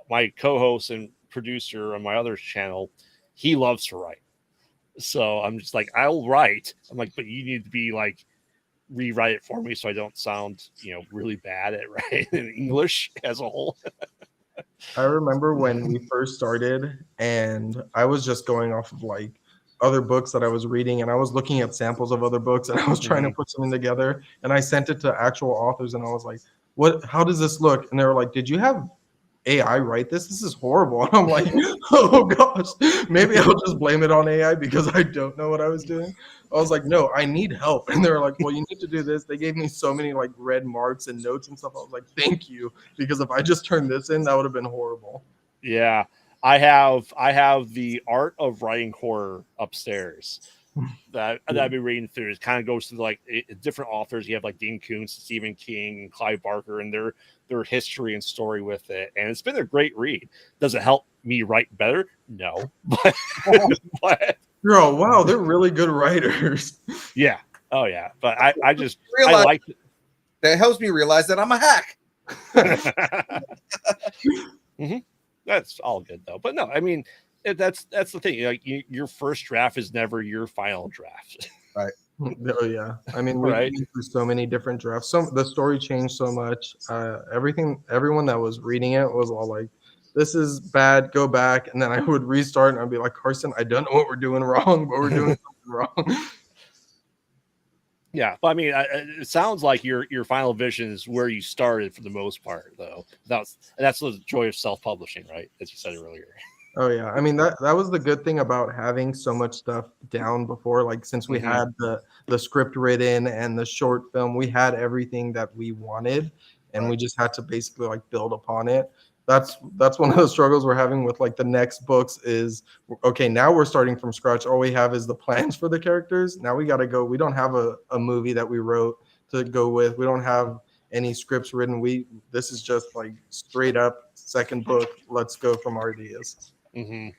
My co-host and producer on my other channel, he loves to write. So I'm just like, I'll write. I'm like, but you need to be like, rewrite it for me so I don't sound, really bad at writing in English as a whole. I remember when we first started and I was just going off of like other books that I was reading, and I was looking at samples of other books and I was trying to put something together, and I sent it to actual authors and I was like, how does this look? And they were like, did you have AI write this? This is horrible. And I'm like, oh gosh, maybe I'll just blame it on AI because I don't know what I was doing. I was like, no, I need help. And they were like, well, you need to do this. They gave me so many like red marks and notes and stuff. I was like, thank you, because if I just turned this in, that would have been horrible. Yeah, I have the Art of Writing Horror upstairs that I've been reading through. It kind of goes through like different authors. You have like Dean Koontz, Stephen King, and Clive Barker, and their history and story with it. And it's been a great read. Does it help me write better? No, but Girl, wow, they're really good writers. Yeah. Oh yeah. But I like it. That helps me realize that I'm a hack. That's all good though. But no, I mean, that's the thing. Like your first draft is never your final draft. Right. Oh yeah. I mean, we've been through so many different drafts. The story changed so much. Everyone that was reading it was all like, this is bad, go back. And then I would restart and I'd be like, Karsten, I don't know what we're doing wrong, but we're doing something wrong. Yeah, but I mean, it sounds like your final vision is where you started for the most part, though. That's the joy of self-publishing, right? As you said earlier. Oh yeah, I mean that was the good thing about having so much stuff down before. Like since we had the script written and the short film, we had everything that we wanted, and we just had to basically like build upon it. That's one of the struggles we're having with like the next books is, okay, now we're starting from scratch. All we have is the plans for the characters. Now we got to go. We don't have a movie that we wrote to go with. We don't have any scripts written. This is just like straight up second book. Let's go from our ideas. Yeah,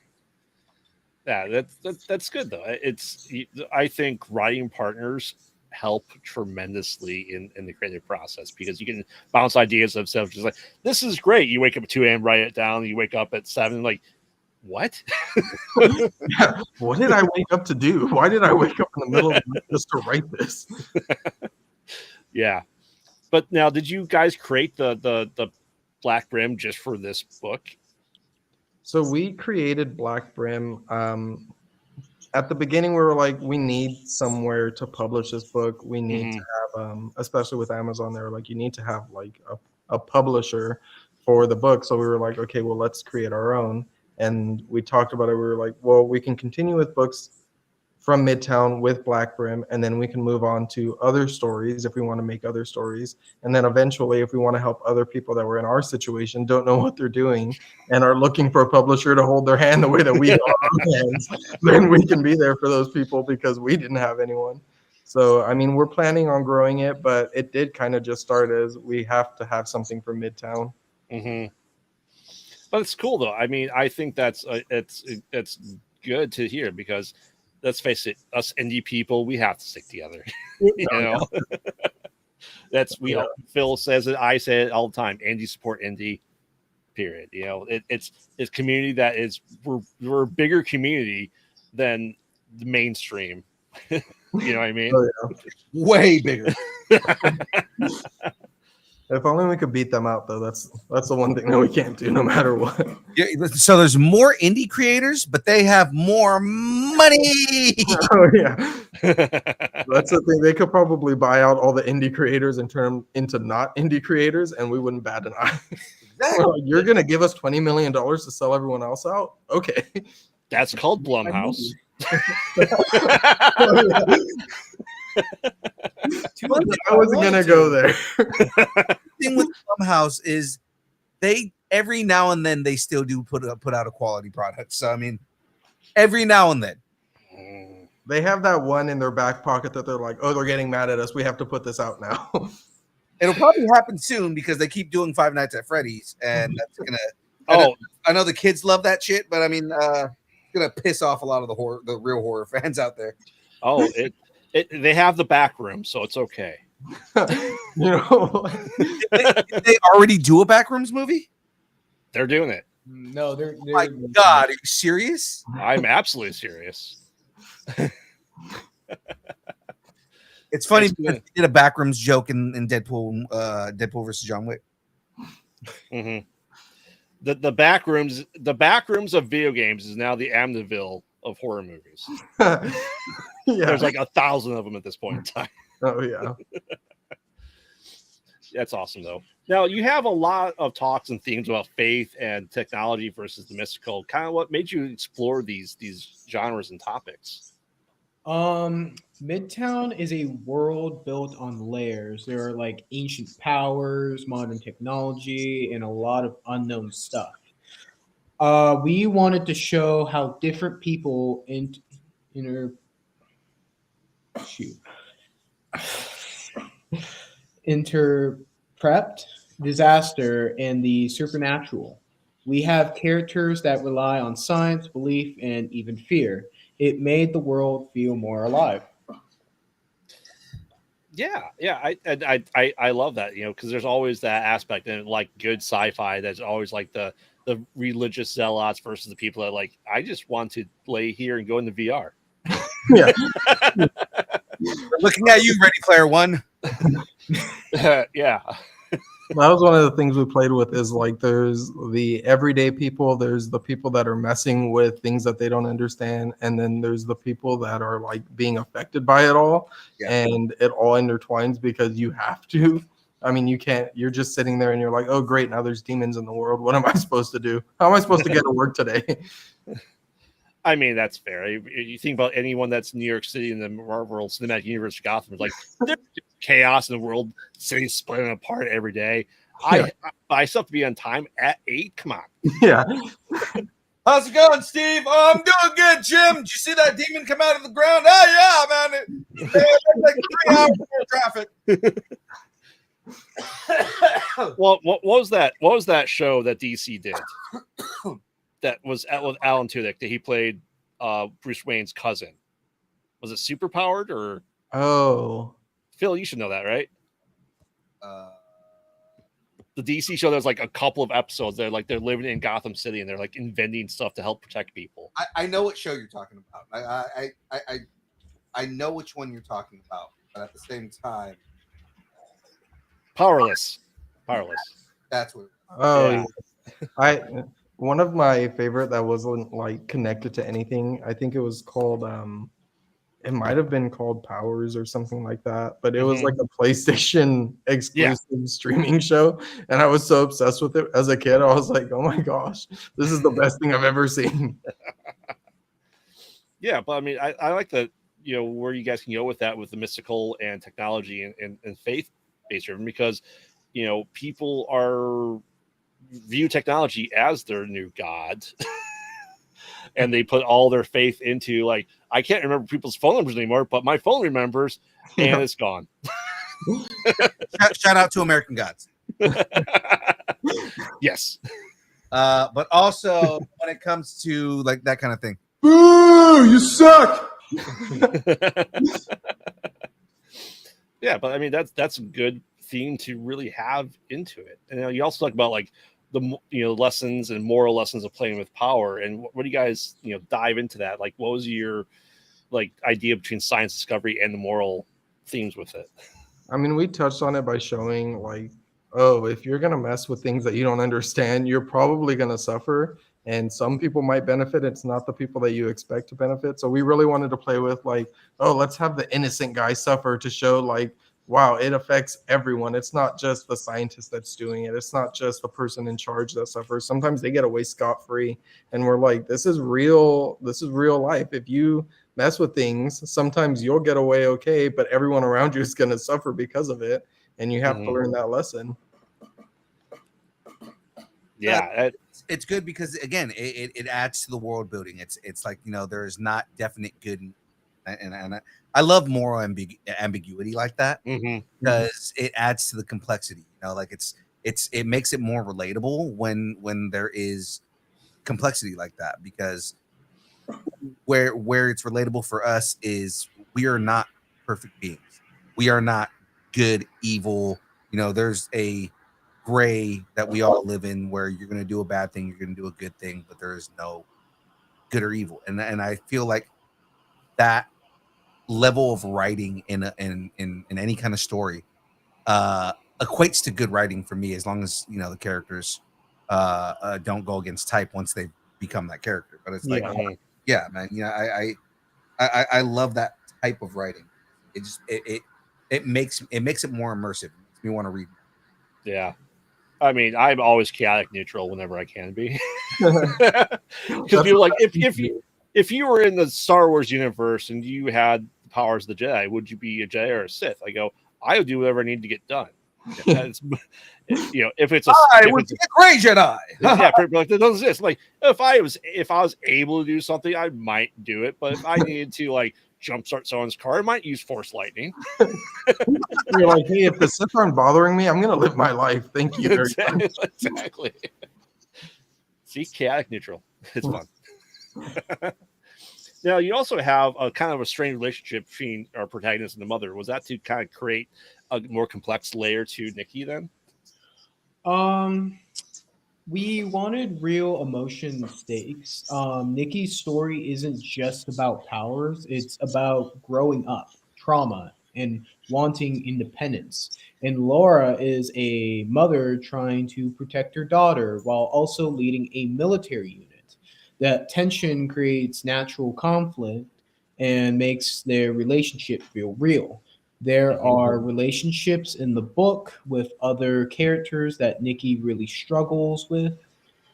that's good though. I think writing partners help tremendously in the creative process because you can bounce ideas of stuff just like, this is great. You wake up at 2 a.m., write it down. You wake up at 7, like, what? What did I wake up to do? Why did I wake up in the middle of the night just to write this? Yeah. But now, did you guys create the Black Brim just for this book? So we created Black Brim. At the beginning, we were like, we need somewhere to publish this book. We need to have, especially with Amazon, they were like, you need to have like a publisher for the book. So we were like, okay, well, let's create our own. And we talked about it. We were like, well, we can continue with books from Midtown with Black Brim, and then we can move on to other stories if we want to make other stories. And then eventually, if we want to help other people that were in our situation, don't know what they're doing, and are looking for a publisher to hold their hand the way that we hold our hands, then we can be there for those people because we didn't have anyone. So, I mean, we're planning on growing it, but it did kind of just start as we have to have something for Midtown. Mm-hmm. But it's cool though. I mean, I think that's it's good to hear because let's face it, us indie people, we have to stick together. You know, that's Phil says it, I say it all the time. Indie support indie. Period. You know, it's community that is we're a bigger community than the mainstream. You know what I mean? Oh, yeah. Way bigger. If only we could beat them out, though. That's the one thing that we can't do, no matter what. Yeah, so there's more indie creators, but they have more money. Oh yeah, that's the thing. They could probably buy out all the indie creators and turn them into not indie creators, and we wouldn't bat an eye. Well, you're gonna give us $20 million to sell everyone else out? Okay, that's called Blumhouse. I wasn't gonna go there. The thing with Blumhouse is they every now and then they still do put out a quality product. So I mean, every now and then they have that one in their back pocket that they're like, oh, they're getting mad at us. We have to put this out now. It'll probably happen soon because they keep doing Five Nights at Freddy's, and that's gonna. I know the kids love that shit, but I mean, it's gonna piss off a lot of the real horror fans out there. Oh, they have the back room, so it's okay. You know, did they already do a Backrooms movie? They're doing it. No, they're Oh my God, are you serious? I'm absolutely serious. It's funny because they did a Backrooms joke in Deadpool versus John Wick. Mm-hmm. The backrooms of video games is now the Amityville of horror movies. Yeah. There's like 1,000 of them at this point in time. Oh yeah. That's awesome though. Now you have a lot of talks and themes about faith and technology versus the mystical. Kind of what made you explore these genres and topics? Midtown is a world built on layers. There are like ancient powers, modern technology, and a lot of unknown stuff. We wanted to show how different people interpret disaster and the supernatural. We have characters that rely on science, belief, and even fear. It made the world feel more alive. Yeah, I love that, you know, because there's always that aspect and like good sci-fi. That's always like the religious zealots versus the people that like I just want to lay here and go into VR. Yeah. Looking at you, Ready Player One. Yeah. That was one of the things we played with is like there's the everyday people, there's the people that are messing with things that they don't understand, and then there's the people that are like being affected by it all. Yeah. And it all intertwines because you have to. I mean, you can't, you're just sitting there and you're like, oh great, now there's demons in the world. What am I supposed to do? How am I supposed to get to work today? I mean, that's fair. You think about anyone that's New York City in the Marvel Cinematic Universe of Gotham, like there's chaos in the world, cities splitting apart every day. Yeah. I still have to be on time at 8. Come on. Yeah. How's it going, Steve? Oh, I'm doing good, Jim. Did you see that demon come out of the ground? Oh yeah, man. It's like 3 hours of traffic. Well, what was that? What was that show that DC did? That was with Alan Tudyk that he played Bruce Wayne's cousin. Was it Superpowered or? Oh, Phil, you should know that, right? The the DC show, there's like a couple of episodes. They're living in Gotham City and they're like inventing stuff to help protect people. I know what show you're talking about. I know which one you're talking about, but at the same time, Powerless. that's what. Oh, Yeah. I one of my favorite that wasn't like connected to anything. I think it was called it might have been called Powers or something like that, but it was like a PlayStation exclusive streaming show, and I was so obsessed with it as a kid. I was like, "Oh my gosh, this is the best thing I've ever seen." Yeah, but I mean, I like that, where you guys can go with that with the mystical and technology and faith based driven, because people view technology as their new god. And they put all their faith into, like, I can't remember people's phone numbers anymore, but my phone remembers, and it's gone. Shout out to American Gods. Yes. But also when it comes to like that kind of thing, Boo! You suck. Yeah, but I mean that's a good theme to really have into it. And you also talk about like the lessons and moral lessons of playing with power. And what do you guys dive into that? Like, what was your like idea between science discovery and the moral themes with it? I mean, we touched on it by showing like, oh, if you're gonna mess with things that you don't understand, you're probably gonna suffer. And some people might benefit. It's not the people that you expect to benefit. So we really wanted to play with like, oh, let's have the innocent guy suffer to show like, wow, it affects everyone. It's not just the scientist that's doing it. It's not just the person in charge that suffers. Sometimes they get away scot-free. And we're like, this is real. This is real life. If you mess with things, sometimes you'll get away okay, but everyone around you is going to suffer because of it. And you have to learn that lesson. Yeah. It's good because again, it adds to the world building. It's like, there's not definite good and I love moral ambiguity like that because it adds to the complexity. Like it makes it more relatable when there is complexity like that, because where it's relatable for us is we are not perfect beings. We are not good, evil. There's a gray that we all live in where you're going to do a bad thing, you're going to do a good thing, but there is no good or evil. And I feel like that level of writing in any kind of story equates to good writing for me, as long as the characters don't go against type once they become that character. But it's like, yeah, man, I love that type of writing. It just it makes it more immersive. It makes me want to read. Yeah. I mean, I'm always chaotic neutral whenever I can be. Because people like, if you were in the Star Wars universe and you had the powers of the Jedi, would you be a Jedi or a Sith? I go, I would do whatever I need to get done. If it's I would be a gray Jedi. Yeah, like that doesn't exist. Like if I was able to do something, I might do it. But if I needed to like jumpstart someone's car, I might use Force Lightning. You're like, hey, if the Sith aren't bothering me, I'm gonna live my life. Thank you very much. Exactly. See, chaotic neutral. It's fun. Now, you also have a kind of a strange relationship between our protagonist and the mother. Was that to kind of create a more complex layer to Nikki then? We wanted real emotion stakes. Nikki's story isn't just about powers, it's about growing up, trauma, and wanting independence. And Laura is a mother trying to protect her daughter while also leading a military unit. That tension creates natural conflict and makes their relationship feel real. There are relationships in the book with other characters that Nikki really struggles with.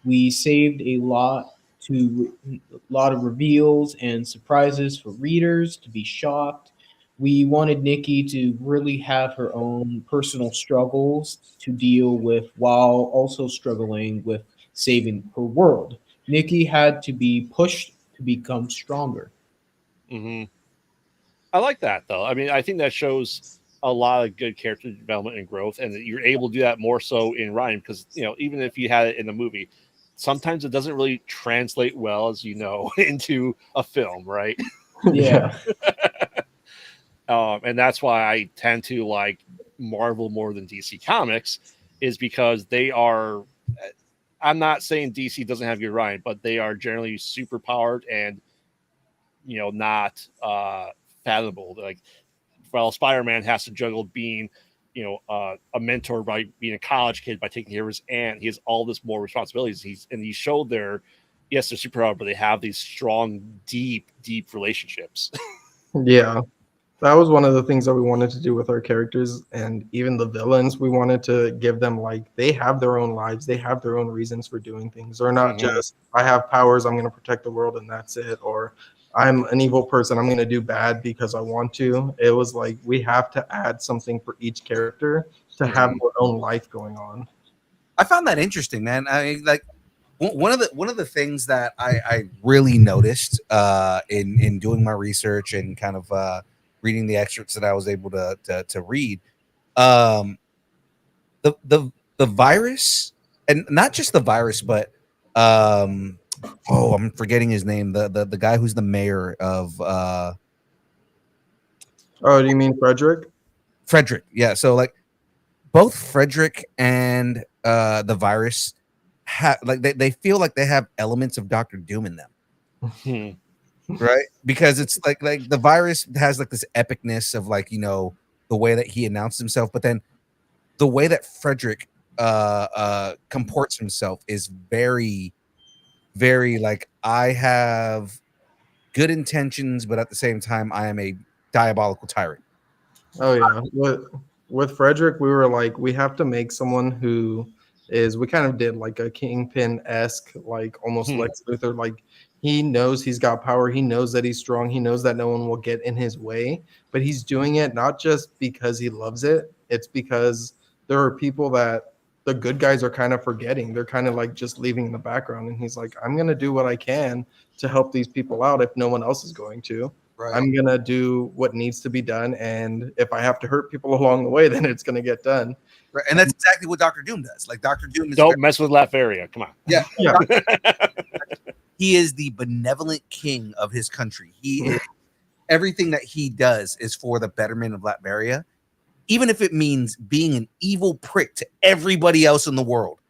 We saved a lot of reveals and surprises for readers to be shocked. We wanted Nikki to really have her own personal struggles to deal with while also struggling with saving her world. Nikki had to be pushed to become stronger. I like that though. I mean, I think that shows a lot of good character development and growth, and that you're able to do that more so in writing, because even if you had it in the movie, sometimes it doesn't really translate well, as into a film, right? Yeah. And that's why I tend to like Marvel more than DC Comics, is because they are. I'm not saying DC doesn't have good writing, but they are generally super powered and not fathomable. Like, while Spider-Man has to juggle being, a mentor by being a college kid by taking care of his aunt. He has all this more responsibilities. He showed they're superpowered, but they have these strong, deep relationships. Yeah. That was one of the things that we wanted to do with our characters, and even the villains. We wanted to give them, like, they have their own lives, they have their own reasons for doing things. They're not just, I have powers, I'm going to protect the world and that's it, or I'm an evil person, I'm going to do bad because I want to. It was like we have to add something for each character to have their own life going on. I found that interesting, man. I mean, like one of the things that I really noticed in doing my research and kind of reading the excerpts that I was able to read, the virus, and not just the virus, but I'm forgetting his name. The guy who's the mayor of Oh, do you mean Frederick? Frederick. Yeah. So like both Frederick and the virus have like they feel like they have elements of Doctor Doom in them. Right? Because it's like the virus has like this epicness of like, the way that he announced himself, but then the way that Frederick comports himself is very, very like, I have good intentions, but at the same time I am a diabolical tyrant. Oh yeah. With Frederick, we were like, we have to make someone who is, we kind of did like a Kingpin-esque, like almost Lex Luthor. Like, he knows he's got power, he knows that he's strong, he knows that no one will get in his way, but he's doing it not just because he loves it, it's because there are people that the good guys are kind of forgetting. They're kind of like just leaving in the background, and he's like, I'm gonna do what I can to help these people out if no one else is going to. Right. I'm going to do what needs to be done. And if I have to hurt people along the way, then it's going to get done. Right. And that's exactly what Doctor Doom does. Like, Doctor Doom is Don't mess with Latveria. Come on. Yeah. Yeah. He is the benevolent king of his country. He is, everything that he does is for the betterment of Latveria, even if it means being an evil prick to everybody else in the world.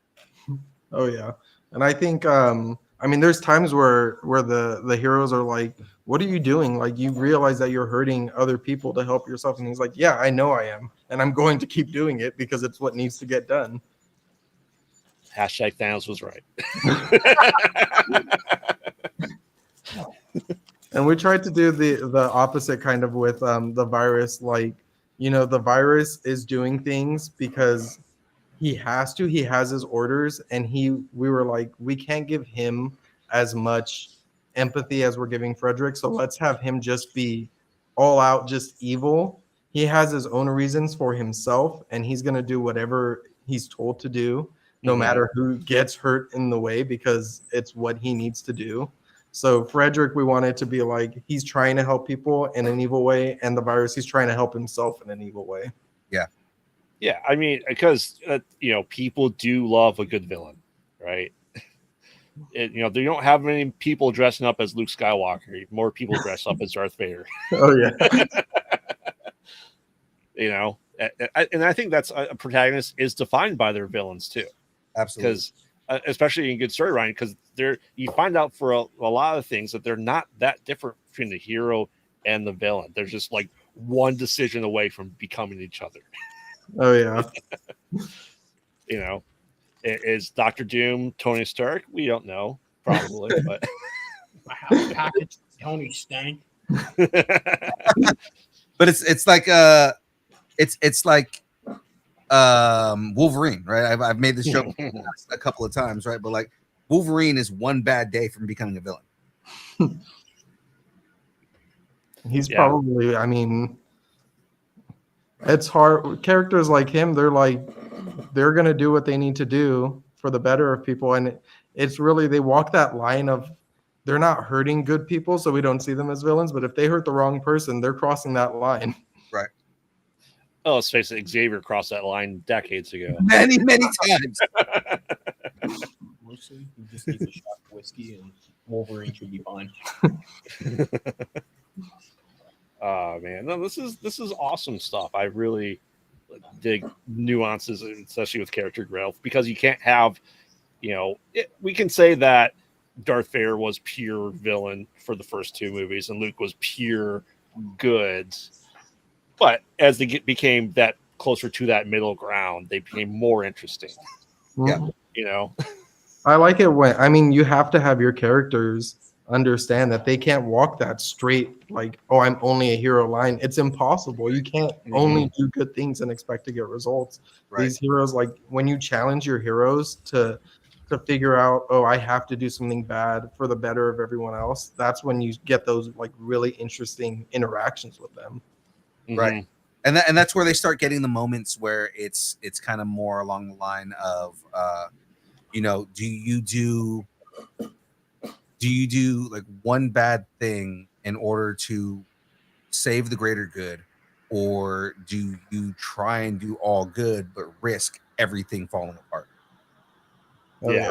Oh, yeah. And I think, there's times where the heroes are like, what are you doing? Like, you realize that you're hurting other people to help yourself. And he's like, yeah, I know I am. And I'm going to keep doing it because it's what needs to get done. Hashtag Thanos was right. And we tried to do the opposite kind of with the virus. Like, the virus is doing things because he has his orders, and we were like, we can't give him as much empathy as we're giving Frederick, so let's have him just be all out just evil. He has his own reasons for himself, and he's going to do whatever he's told to do, no matter who gets hurt in the way, because it's what he needs to do. So Frederick, we wanted to be like, he's trying to help people in an evil way, and the virus, he's trying to help himself in an evil way. Yeah, I mean, because people do love a good villain, right? They don't have many people dressing up as Luke Skywalker. More people dress up as Darth Vader. Oh yeah. And I think that's a protagonist is defined by their villains too. Absolutely. Because especially in good story writing, because you find out for a lot of things that they're not that different between the hero and the villain. They're just like one decision away from becoming each other. Oh yeah. Is Dr. Doom Tony Stark? We don't know, probably, but My house package, Tony Stank. But it's like Wolverine, right? I've made this joke a couple of times, right? But like, Wolverine is one bad day from becoming a villain. He's probably, it's hard. Characters like him, they're going to do what they need to do for the better of people. And it's really, they walk that line of, they're not hurting good people, so we don't see them as villains. But if they hurt the wrong person, they're crossing that line. Right. Oh, let's face it, Xavier crossed that line decades ago. Many, many times. Mostly, he just needs a shot of whiskey, and Wolverine should be fine. Oh man, no, this is awesome stuff. I really the nuances, especially with character growth, because you can't have, we can say that Darth Vader was pure villain for the first two movies, and Luke was pure good. But as they became that closer to that middle ground, they became more interesting. Mhm. I like it when you have to have your characters understand that they can't walk that straight, like, oh, I'm only a hero line. It's impossible. You can't only do good things and expect to get results. Right. These heroes, like when you challenge your heroes to figure out, oh, I have to do something bad for the better of everyone else, that's when you get those like really interesting interactions with them. Right. And that's where they start getting the moments where it's kind of more along the line of do you do like one bad thing in order to save the greater good, or do you try and do all good but risk everything falling apart? Yeah.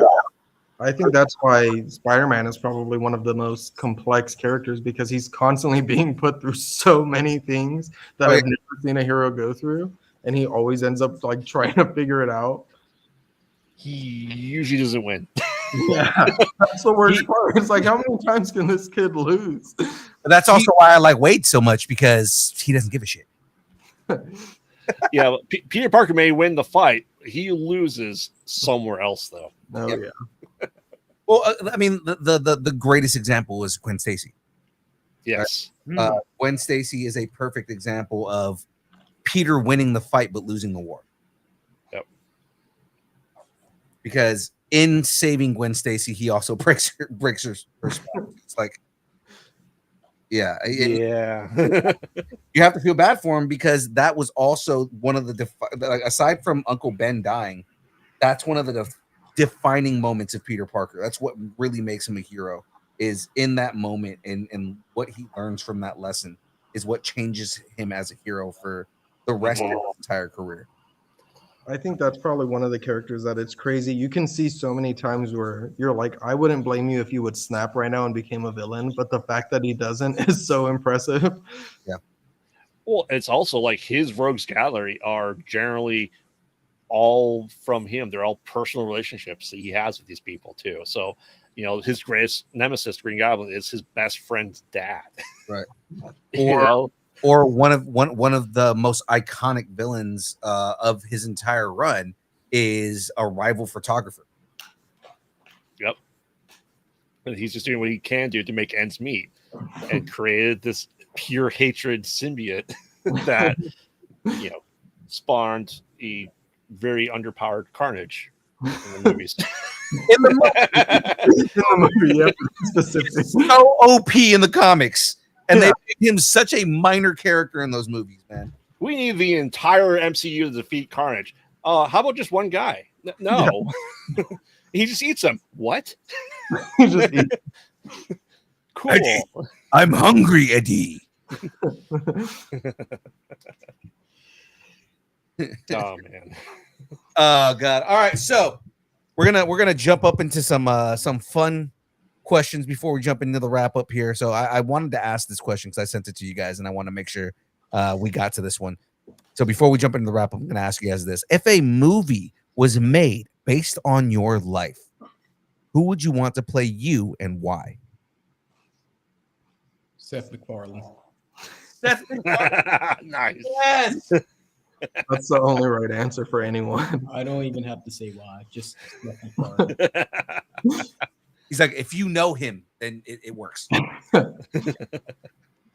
I think that's why Spider-Man is probably one of the most complex characters, because he's constantly being put through so many things that I've never seen a hero go through, and he always ends up like trying to figure it out. He usually doesn't win. Yeah, that's the worst part. It's like, how many times can this kid lose? But that's also why I like Wade so much, because he doesn't give a shit. Yeah, Peter Parker may win the fight. He loses somewhere else, though. Oh yeah. Well, I mean, the greatest example is Gwen Stacy. Yes. Gwen Stacy is a perfect example of Peter winning the fight but losing the war. Yep. Because in saving Gwen Stacy, he also breaks her spine. It's like, yeah. You have to feel bad for him, because that was also one of the aside from Uncle Ben dying, that's one of the defining moments of Peter Parker. That's what really makes him a hero, is in that moment, and what he learns from that lesson is what changes him as a hero for the rest of his entire career. I think that's probably one of the characters that it's crazy. You can see so many times where you're like, I wouldn't blame you if you would snap right now and became a villain, but the fact that he doesn't is so impressive. Yeah. Well, it's also like his rogues gallery are generally all from him. They're all personal relationships that he has with these people too. So, his greatest nemesis, Green Goblin, is his best friend's dad. Right. Or one of the most iconic villains of his entire run is a rival photographer. Yep. And he's just doing what he can do to make ends meet, and created this pure hatred symbiote that spawned a very underpowered Carnage in the movies. In the movie, yeah, specifically. So OP in the comics, and they made him such a minor character in those movies, man. We need the entire MCU to defeat Carnage. How about just one guy? No. Yeah. He just eats them. What? He just eats. Cool. Eddie, I'm hungry, Eddie. Oh man. Oh god. All right, so we're gonna jump up into some fun questions before we jump into the wrap up here. So I wanted to ask this question because I sent it to you guys, and I want to make sure we got to this one. So before we jump into the wrap up, I'm gonna ask you guys this: if a movie was made based on your life, who would you want to play you, and why? Seth MacFarlane. Nice. Yes. That's the only right answer for anyone. I don't even have to say why. Just Seth MacFarlane. He's like, if you know him, then it works.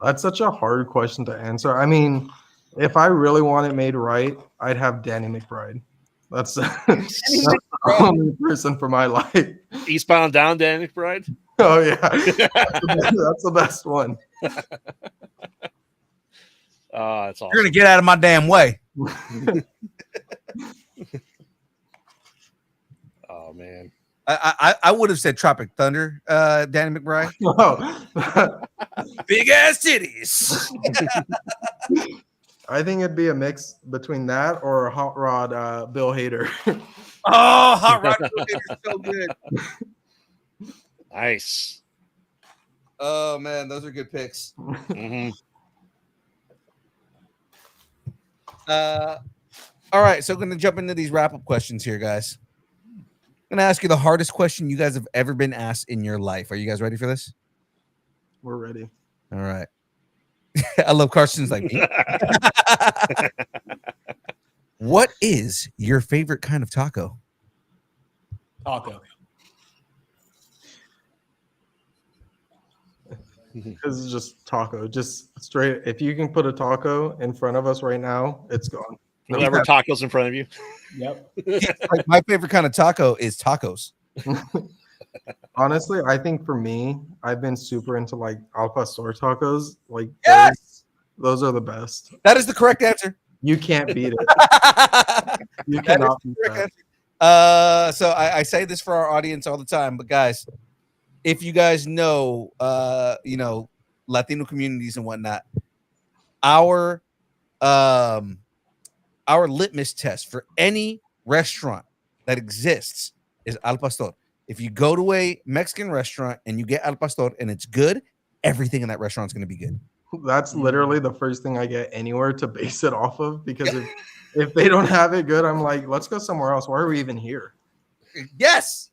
That's such a hard question to answer. I mean, if I really want it made right, I'd have Danny McBride. That's the only person for my life. Eastbound Down, Danny McBride. Oh yeah, that's the best one. Oh, that's awesome. You're gonna get out of my damn way. Oh man. I would have said Tropic Thunder, Danny McBride. Oh. Big ass titties. I think it'd be a mix between that or Hot Rod Bill Hader. Oh, Hot Rod Bill Hader's so good. Nice. Oh man, those are good picks. Mm-hmm. All right, so I'm going to jump into these wrap-up questions here, guys. I'm going to ask you the hardest question you guys have ever been asked in your life. Are you guys ready for this? We're ready. All right. I love Karsten's like me. What is your favorite kind of taco? Taco. Because it's just taco, just straight. If you can put a taco in front of us right now, it's gone. Whatever tacos in front of you. Yep. Like, my favorite kind of taco is tacos. Honestly, I think for me, I've been super into like al pastor tacos. Like Yes! those are the best. That is the correct answer. You can't beat it. You That is cannot the beat correct that. answer. So I say this for our audience all the time, but guys, if you guys know, Latino communities and whatnot, our litmus test for any restaurant that exists is al pastor. If you go to a Mexican restaurant and you get al pastor and it's good, everything in that restaurant is going to be good. That's literally the first thing I get anywhere to base it off of, because if they don't have it good, I'm like, let's go somewhere else. Why are we even here? Yes.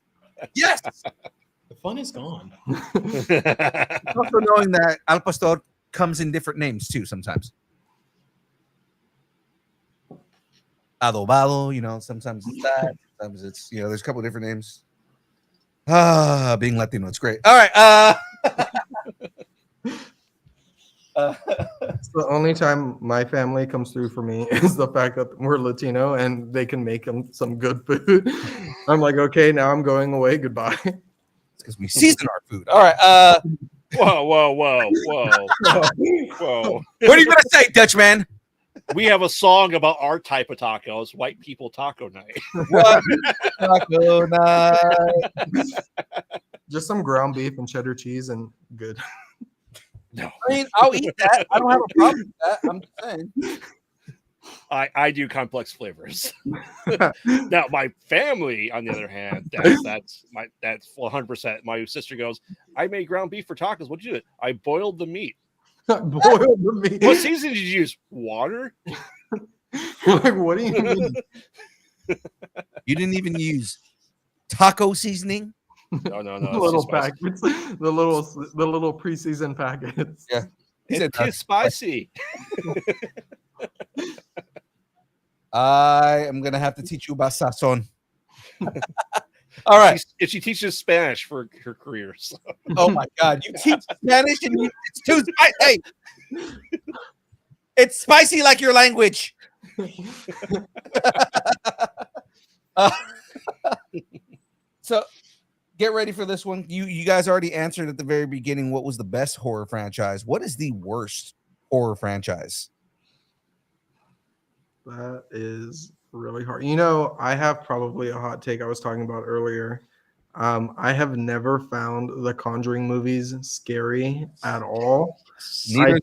The fun is gone. Also knowing that al pastor comes in different names too sometimes. Adobado, sometimes it's that, sometimes it's, there's a couple of different names. Being Latino, it's great. All right. It's the only time my family comes through for me is the fact that we're Latino and they can make them some good food. I'm like, okay, now I'm going away. Goodbye. It's because we season our food. All right. Whoa. What are you gonna say, Dutchman? We have a song about our type of tacos, white people taco night. What? Taco night. Just some ground beef and cheddar cheese and good. No, I mean, I'll eat that. I don't have a problem with that. I'm just saying. I do complex flavors. Now my family, on the other hand, that's 100%. My sister goes, I made ground beef for tacos. What'd you do? I boiled the meat. Boiled the meat. What season did you use? Water? Like, what do you mean? You didn't even use taco seasoning? No. The little packets, the little preseason packets. Yeah. It's spicy. I am gonna have to teach you about sazon. All right. If she teaches Spanish for her career. So. Oh my God! You teach Spanish and it's too spicy. Hey, it's spicy like your language. So, get ready for this one. You guys already answered at the very beginning. What was the best horror franchise? What is the worst horror franchise? That is really hard. I have probably a hot take I was talking about earlier. I have never found the Conjuring movies scary at all. Neither.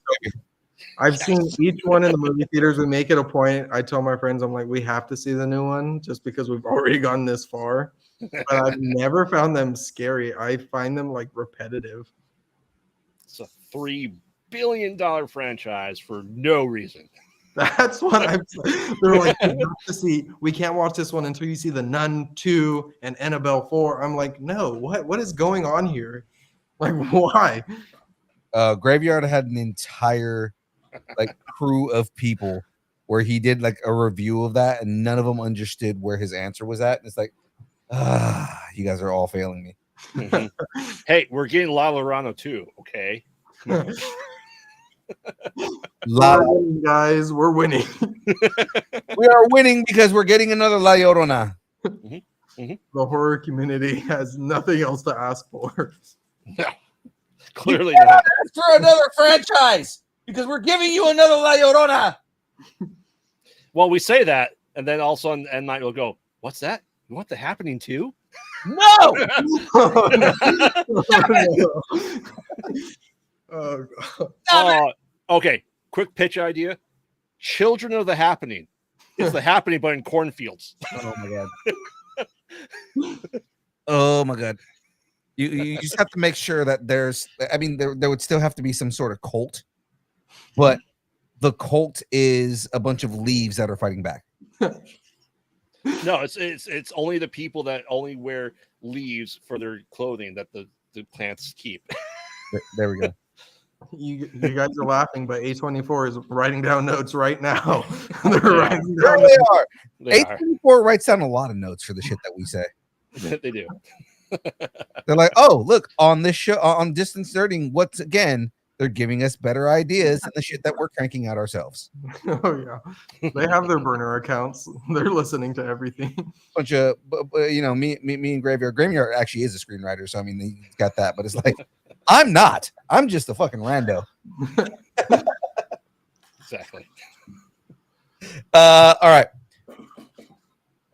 I've seen each one in the movie theaters. We make it a point. I tell my friends, I'm like, we have to see the new one just because we've already gone this far. But I've never found them scary. I find them like repetitive. It's a $3 billion franchise for no reason. That's what I'm saying. They're like, we can't watch this one until you see The Nun 2 and Annabelle 4. I'm like, no, what is going on here? Like, why? Graveyard had an entire crew of people where he did like a review of that, and none of them understood where his answer was at. And it's like, you guys are all failing me. Mm-hmm. Hey, we're getting La Llorona too, okay? We're winning, guys. We're winning. We are winning because we're getting another La Llorona. The horror community has nothing else to ask for. No, clearly not. Ask for another franchise because we're giving you another La Llorona. Well, we say that, and then all of a sudden, M. Night will go, "What's that? You want The Happening too?" No. Oh, God. Okay. Quick pitch idea: Children of the Happening. It's The Happening, but in cornfields. Oh my God. Oh my God. You just have to make sure that there would still have to be some sort of cult, but the cult is a bunch of leaves that are fighting back. No, it's only the people that only wear leaves for their clothing that the plants keep. There we go. You guys are laughing, but A24 is writing down notes right now. They're They are. writing There down they notes. are. They are. 824 writes down a lot of notes for the shit that we say. They do. They're like, oh, look, on this show, on Distance Learning, once again, they're giving us better ideas than the shit that we're cranking out ourselves. Oh yeah, they have their burner accounts. They're listening to everything. Bunch of, me and Graveyard. Graveyard actually is a screenwriter, so I mean, he's got that. But it's like, I'm not. I'm just a fucking rando. Exactly. All right.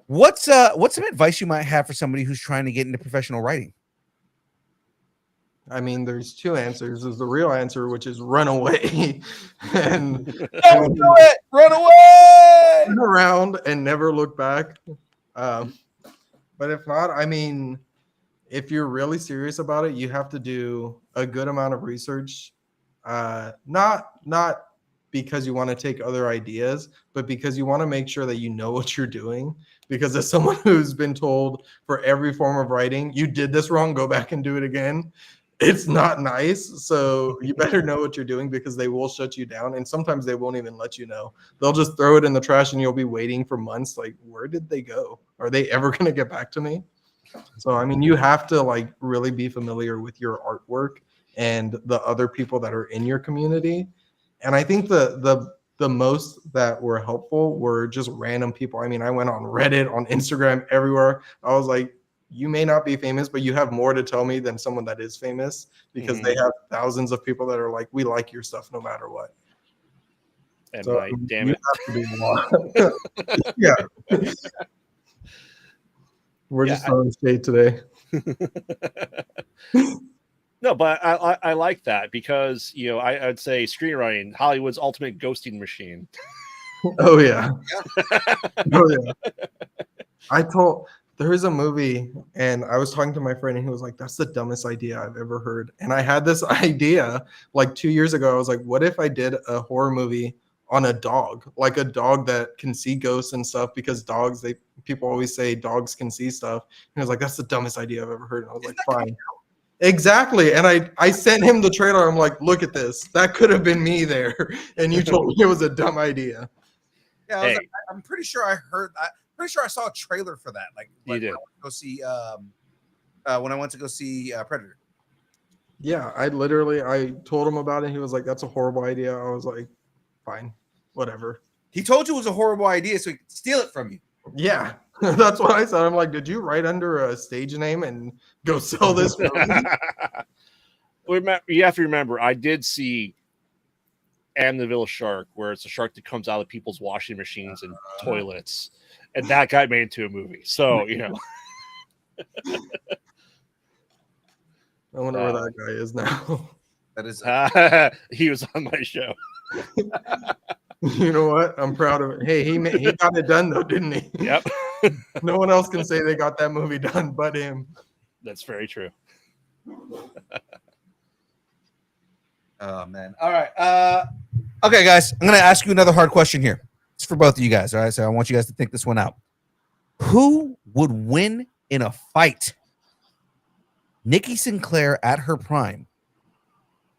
What's some advice you might have for somebody who's trying to get into professional writing? I mean, there's two answers. There's the real answer, which is run away, and Don't do it. Run away. turn around and never look back. But if not, I mean, if you're really serious about it, you have to do a good amount of research. Not because you want to take other ideas, but because you want to make sure that you know what you're doing. Because as someone who's been told for every form of writing, you did this wrong, go back and do it again. It's not nice. So you better know what you're doing, because they will shut you down. And sometimes they won't even let you know. They'll just throw it in the trash and you'll be waiting for months. Like, where did they go? Are they ever going to get back to me? So, I mean, you have to like really be familiar with your artwork and the other people that are in your community. And I think the most that were helpful were just random people. I mean, I went on Reddit, on Instagram, everywhere. I was like, you may not be famous, but you have more to tell me than someone that is famous, because they have thousands of people that are like, we like your stuff no matter what. And So, like, damn you it. have to do a lot. Yeah. We're just throwing shade today. No, but I like that, because I'd say screenwriting, Hollywood's ultimate ghosting machine. Oh yeah. Oh yeah. There is a movie, and I was talking to my friend, and he was like, that's the dumbest idea I've ever heard. And I had this idea like 2 years ago. I was like, what if I did a horror movie on a dog, like a dog that can see ghosts and stuff, because people always say dogs can see stuff. And I was like, that's the dumbest idea I've ever heard. And I was like, fine. Exactly. And I sent him the trailer. I'm like, look at this. That could have been me there. And you told me it was a dumb idea. Yeah, I'm pretty sure I heard. Pretty sure I saw a trailer for that. Like You did. When I went to go see Predator. Yeah, I told him about it. He was like, that's a horrible idea. I was like, fine, whatever. He told you it was a horrible idea, so he could steal it from you. Yeah, that's what I said. I'm like, did you write under a stage name and go sell this movie? You have to remember, I did see Amityville Shark, where it's a shark that comes out of people's washing machines and toilets, and that got made into a movie. So I wonder where that guy is now. That is he was on my show. You know what? I'm proud of it. Hey, he got it done though, didn't he? Yep. No one else can say they got that movie done but him. That's very true. Oh man. All right. Okay, guys. I'm gonna ask you another hard question here. It's for both of you guys. All right. So I want you guys to think this one out. Who would win in a fight? Nikki Sinclair at her prime,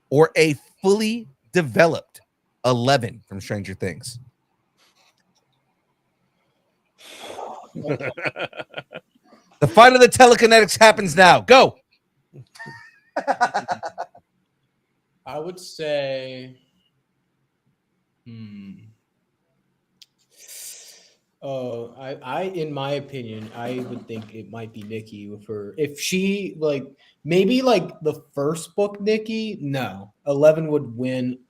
or a fully developed 11 from Stranger Things? The fight of the telekinetics happens now. Go. I would say, I in my opinion, I would think it might be Nikki with her. If she maybe the first book, Nikki, no, 11 would win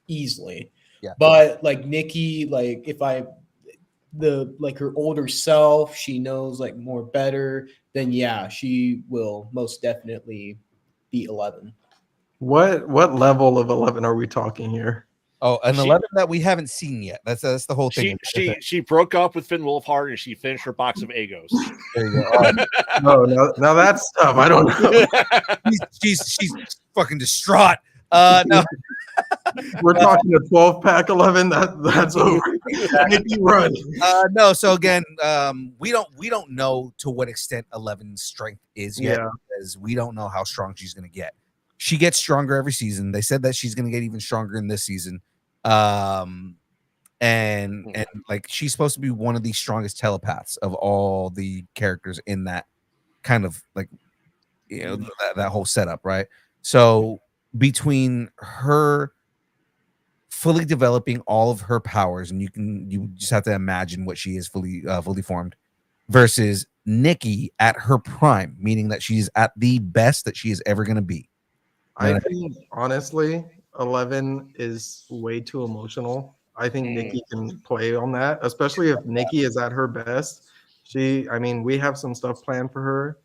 easily. Yeah. But Nikki, if her older self, she knows more better, then yeah, she will most definitely beat 11. What level of 11 are we talking here? Oh, an 11 that we haven't seen yet. That's the whole thing. She broke up with Finn Wolfhard and she finished her box of Egos. There you go. No, now that's tough. I don't know. she's fucking distraught. No. We're talking a 12-pack 11. That's over. Nikki, run. No, so again, we don't know to what extent 11's strength is yet, Yeah. because we don't know how strong she's going to get. She gets stronger every season. They said that she's going to get even stronger in this season. And like, she's supposed to be one of the strongest telepaths of all the characters in that kind of, like, you know, that whole setup, right? So between her fully developing all of her powers, and you just have to imagine what she is fully formed, versus Nikki at her prime, meaning that she's at the best that she is ever going to be. I think, honestly, 11 is way too emotional. I think Nikki can play on that, especially if Nikki is at her best. I mean, we have some stuff planned for her.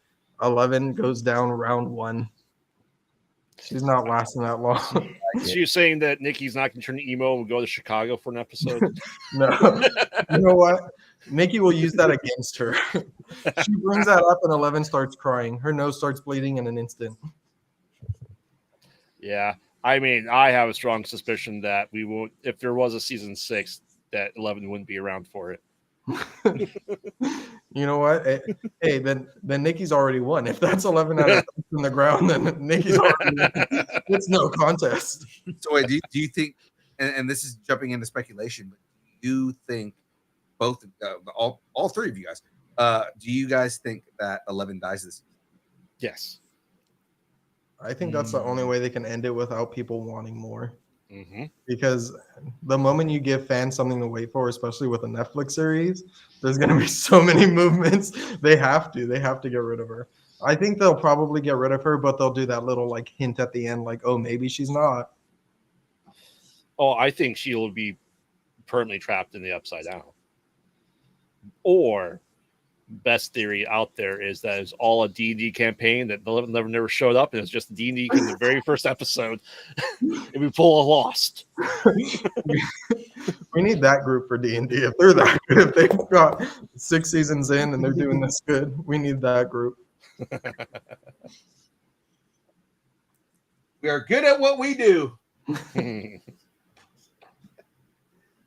11 goes down round 1. She's not lasting that long. So you're saying that Nikki's not going to turn emo and go to Chicago for an episode? No. You know what? Nikki will use that against her. She brings that up and 11 starts crying. Her nose starts bleeding in an instant. Yeah. I mean, I have a strong suspicion that we won't, if there was a season 6, that 11 wouldn't be around for it. You know what? Hey, then Nikki's already won. If that's 11 out of in the ground, then Nikki's already won. It's no contest. So wait, do you think, and this is jumping into speculation, but do you think both, all three of you guys, do you guys think that 11 dies this season? Yes. I think that's the only way they can end it without people wanting more. Mm-hmm. Because the moment you give fans something to wait for, especially with a Netflix series, there's going to be so many movements. They have to get rid of her. I think they'll probably get rid of her, but they'll do that little like hint at the end, like, oh, maybe she's not. Oh, I think she'll be permanently trapped in the Upside Down. Or, best theory out there is that it's all a D&D campaign, that the 11 never showed up, and it's just D&D in the very first episode. And we pull a Lost. We need that group for D&D. If they're that good, if they've got 6 seasons in and they're doing this good, we need that group. We are good at what we do.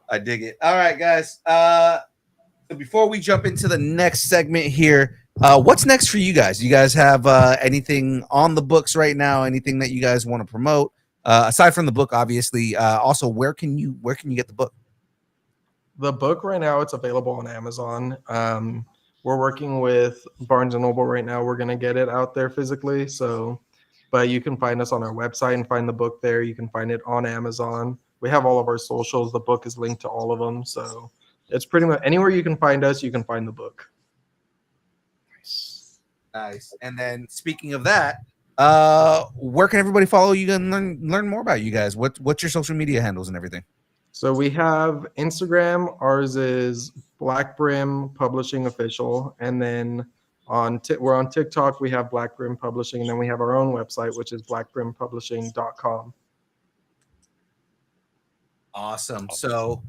I dig it. All right, guys. So before we jump into the next segment here, what's next for you guys? You guys have anything on the books right now? Anything that you guys want to promote? Aside from the book, obviously. Also, where can you get the book? The book right now, it's available on Amazon. We're working with Barnes & Noble right now. We're going to get it out there physically. So, but you can find us on our website and find the book there. You can find it on Amazon. We have all of our socials. The book is linked to all of them. So it's pretty much anywhere you can find us, you can find the book. Nice. And then speaking of that, where can everybody follow you and learn more about you guys? What's your social media handles and everything? So we have Instagram. Ours is Black Brim Publishing Official. And then we're on TikTok. We have Black Brim Publishing. And then we have our own website, which is blackbrimpublishing.com. Awesome. So,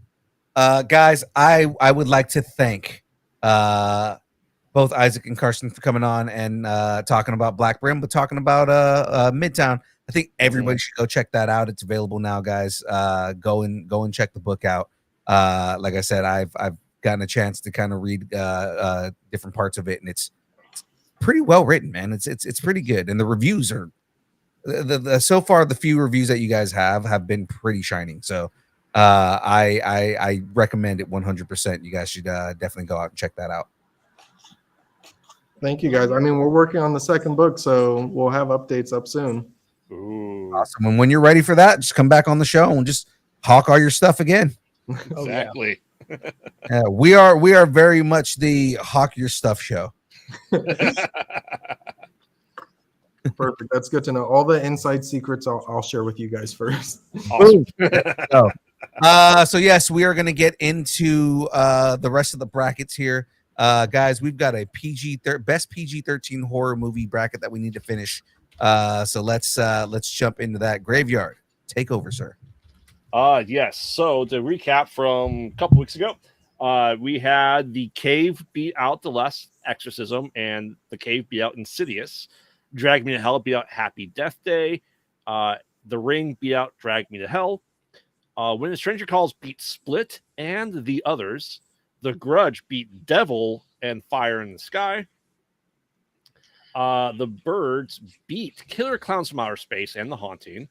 guys, I would like to thank both Isaak and Karsten for coming on and talking about Black Brim, but talking about Midtown. I think everybody should go check that out. It's available now, guys. Go and check the book out. Like I said, I've gotten a chance to kind of read different parts of it, and it's pretty well written, man. It's pretty good, and the reviews are the so far the few reviews that you guys have been pretty shining. So I recommend it 100%. You guys should definitely go out and check that out. Thank you, guys. I mean, we're working on the second book, so we'll have updates up soon. Ooh. Awesome. And when you're ready for that, just come back on the show and just hawk all your stuff again. Exactly. Yeah, we are very much the hawk your stuff show. Perfect. That's good to know. All the inside secrets I'll share with you guys first. Awesome. So yes, we are going to get into the rest of the brackets here. Guys, we've got a best PG-13 horror movie bracket that we need to finish. So let's jump into that. Graveyard, take over, sir. Yes. So to recap from a couple weeks ago, we had The Cave beat out The Last Exorcism, and The Cave beat out Insidious. Drag Me to Hell beat out Happy Death Day. The Ring beat out Drag Me to Hell. When the Stranger Calls beat Split and The Others. The Grudge beat Devil and Fire in the Sky. The Birds beat Killer Clowns from Outer Space and The Haunting.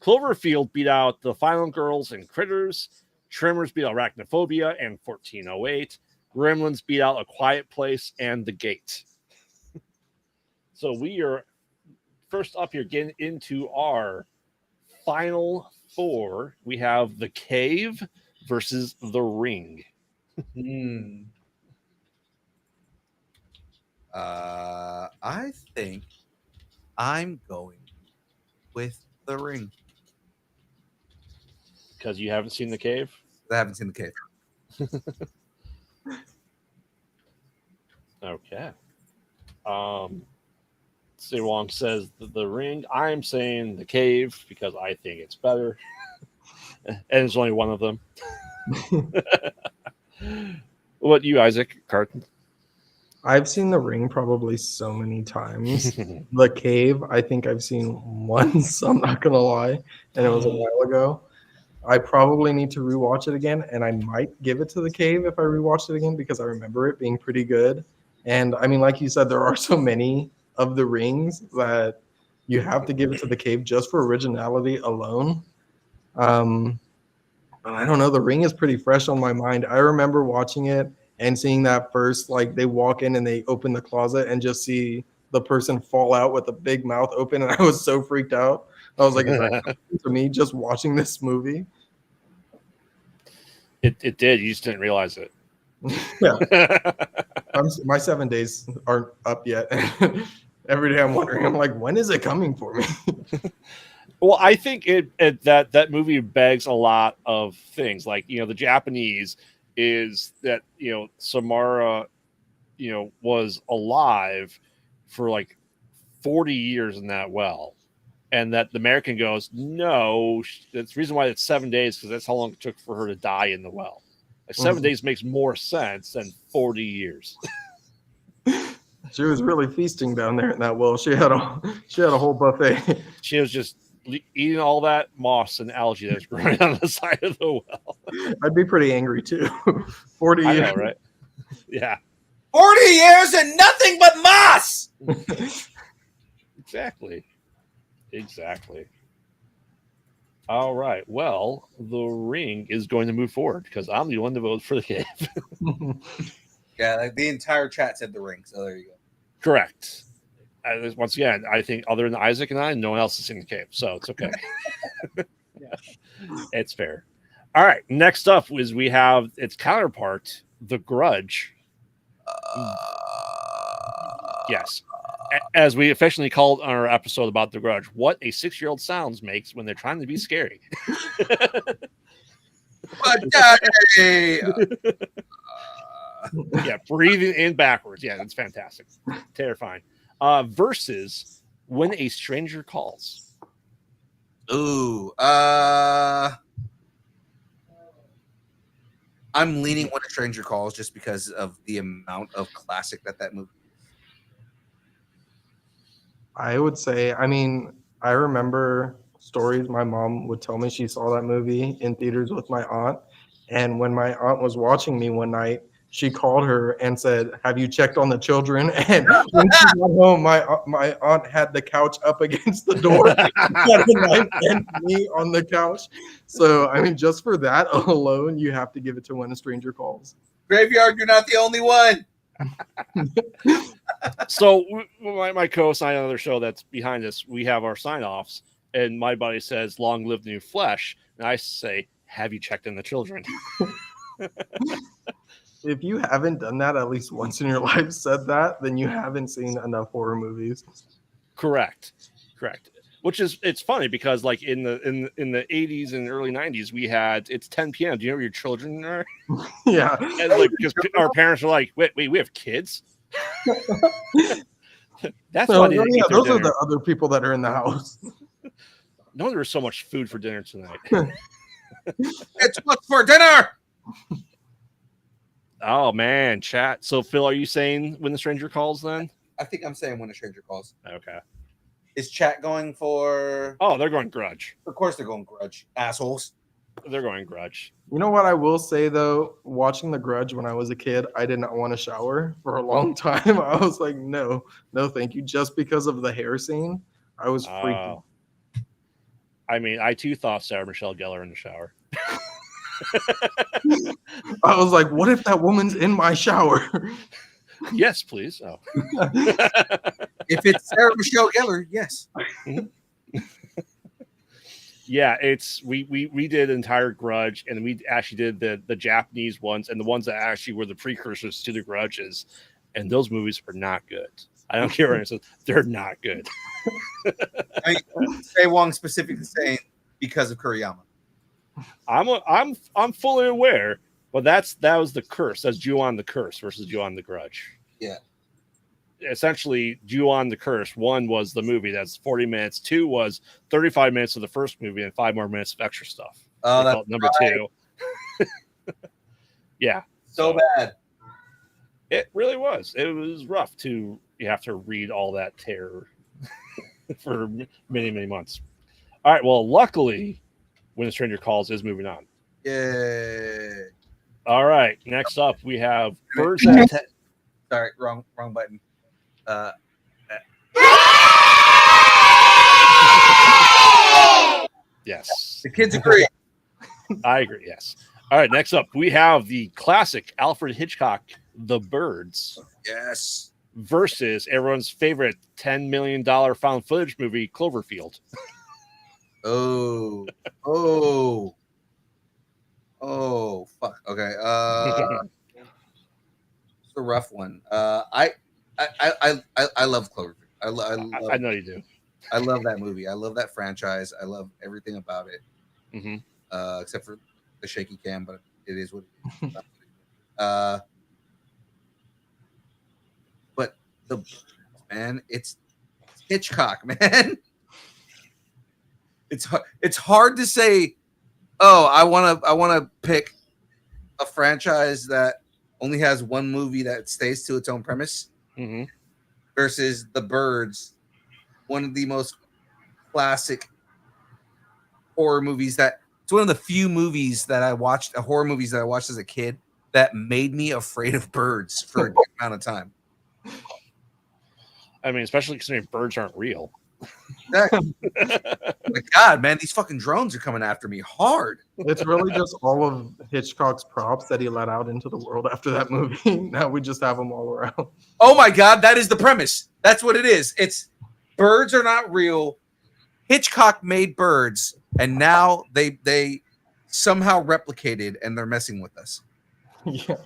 Cloverfield beat out The Final Girls and Critters. Tremors beat out Arachnophobia and 1408. Gremlins beat out A Quiet Place and The Gate. So we are first up here getting into our final four. We have The Cave versus The Ring. I think I'm going with The Ring. Because you haven't seen The Cave? I haven't seen The Cave. Okay. Wong says The Ring. I'm saying The Cave because I think it's better. And it's only one of them. What you, Isaac? Karsten? I've seen The Ring probably so many times. The Cave, I think I've seen once, I'm not going to lie, and it was a while ago. I probably need to rewatch it again, and I might give it to The Cave if I rewatch it again because I remember it being pretty good. And I mean, like you said, there are so many of the Rings that you have to give it to The Cave just for originality alone. But I don't know, The Ring is pretty fresh on my mind. I remember watching it and seeing that first, like they walk in and they open the closet and just see the person fall out with a big mouth open, and I was so freaked out. I was like, is that happening to me just watching this movie? It did. You just didn't realize it. Yeah. My 7 days aren't up yet. Every day I'm wondering, I'm like, when is it coming for me? Well, I think that movie begs a lot of things. Like, the Japanese is that, Samara, was alive for like 40 years in that well. And that the American goes, no, that's the reason why it's 7 days, because that's how long it took for her to die in the well. Like 7 days makes more sense than 40 years. She was really feasting down there in that well. She had a whole buffet. She was just eating all that moss and algae that was growing on the side of the well. I'd be pretty angry too. 40 years. I know, right? Yeah. 40 years and nothing but moss! Exactly. All right. Well, The Ring is going to move forward because I'm the one to vote for The Cave. Yeah, like the entire chat said The Ring, so there you go. Correct. Once again, I think other than Isaac and I, no one else has seen The Cave, so it's okay. It's fair. All right. Next up is we have its counterpart, The Grudge. Yes. As we affectionately called our episode about The Grudge, what a 6-year-old sounds makes when they're trying to be scary. Yeah, breathing in backwards. Yeah, that's fantastic. Terrifying. Versus When a Stranger Calls. Ooh. I'm leaning When a Stranger Calls just because of the amount of classic that movie. I would say, I mean, I remember stories my mom would tell me she saw that movie in theaters with my aunt. And when my aunt was watching me one night, she called her and said, "Have you checked on the children?" And when she got home, my aunt had the couch up against the door, had a knife and me on the couch. So, I mean, just for that alone, you have to give it to When a Stranger Calls. Graveyard, you're not the only one. So my co-host on another show that's behind us, we have our sign-offs, and my buddy says, "Long live the new flesh," and I say, "Have you checked on the children?" If you haven't done that at least once in your life, said that, then you haven't seen enough horror movies. Correct. Which is, it's funny because like in the 80s and early 90s, we had, it's 10 p.m. Do you know where your children are? Yeah. And like, because our parents are like, wait, we have kids? That's why they didn't eat their those dinner. are the other people that are in the house. No wonder there's so much food for dinner tonight. It's what's for dinner. Oh man, chat. So Phil, are you saying When the Stranger Calls then? I think I'm saying When a Stranger Calls. Okay. Is chat going for? Oh, they're going Grudge. Of course they're going Grudge. Assholes. They're going Grudge. You know what I will say though, watching The Grudge when I was a kid, I did not want to shower for a long time. I was like, no, thank you. Just because of the hair scene, I was freaking. I mean, I too thought Sarah Michelle Gellar in the shower. I was like, what if that woman's in my shower? Yes, please. Oh. If it's Sarah Michelle Gellar, yes. Yeah, it's we did entire Grudge, and we actually did the Japanese ones and the ones that actually were the precursors to the Grudges, and those movies are not good. I don't care what it says; they're not good. I mean, Say Wong specifically saying because of Kuriyama. I'm fully aware, but that was the curse. That's Ju-on the Curse versus Ju-on the Grudge. Yeah. Essentially, Ju-on the Curse, 1 was the movie that's 40 minutes, 2 was 35 minutes of the first movie and 5 more minutes of extra stuff. Oh, that's number right. 2. Yeah. So bad. It really was. It was rough you have to read all that terror for many, many months. All right. Well, luckily, When a Stranger Calls is moving on. Yeah. All right. Next up, we have Birds Sorry, wrong button. Yes. The kids agree. I agree. Yes. All right. Next up, we have the classic Alfred Hitchcock, The Birds, Yes. versus everyone's favorite $10 million found footage movie, Cloverfield. Oh, fuck. Okay. It's a rough one. I love Cloverfield. I know you do. I love that movie. I love that franchise. I love everything about it. Mm-hmm. Except for the shaky cam, but it is what it is. But man, it's Hitchcock, man. It's hard to say. Oh, I want to pick a franchise that only has one movie that stays to its own premise, Mm-hmm. versus The Birds, one of the most classic horror movies. It's one of the few movies that I watched, horror movies that I watched as a kid, that made me afraid of birds for a good amount of time. I mean, especially considering birds aren't real. Exactly. My God, man, these fucking drones are coming after me hard. It's really just all of Hitchcock's props that he let out into the world after that movie. Now we just have them all around. Oh my God, that is the premise. That's what it is. It's birds are not real. Hitchcock made birds, and now they somehow replicated, and they're messing with us. Yeah.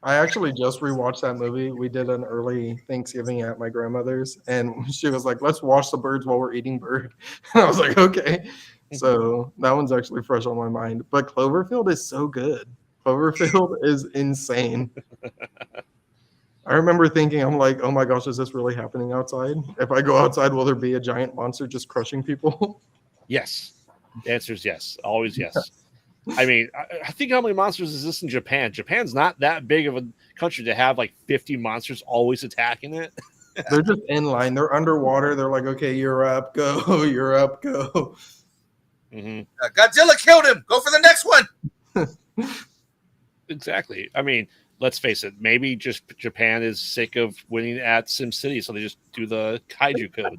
I actually just rewatched that movie. We did an early Thanksgiving at my grandmother's, and she was like, let's watch The Birds while we're eating bird. And I was like, okay. So that one's actually fresh on my mind. But Cloverfield is so good. Cloverfield is insane. I remember thinking, I'm like, oh my gosh, is this really happening outside? If I go outside, will there be a giant monster just crushing people? Yes. The answer is yes. Always yes. I mean, I think how many monsters exist in Japan? Japan's not that big of a country to have like 50 monsters always attacking it. They're just in line. They're underwater. They're like, okay, you're up, go. You're up, go. Mm-hmm. Godzilla killed him. Go for the next one. Exactly. I mean, let's face it. Maybe just Japan is sick of winning at SimCity, so they just do the kaiju code.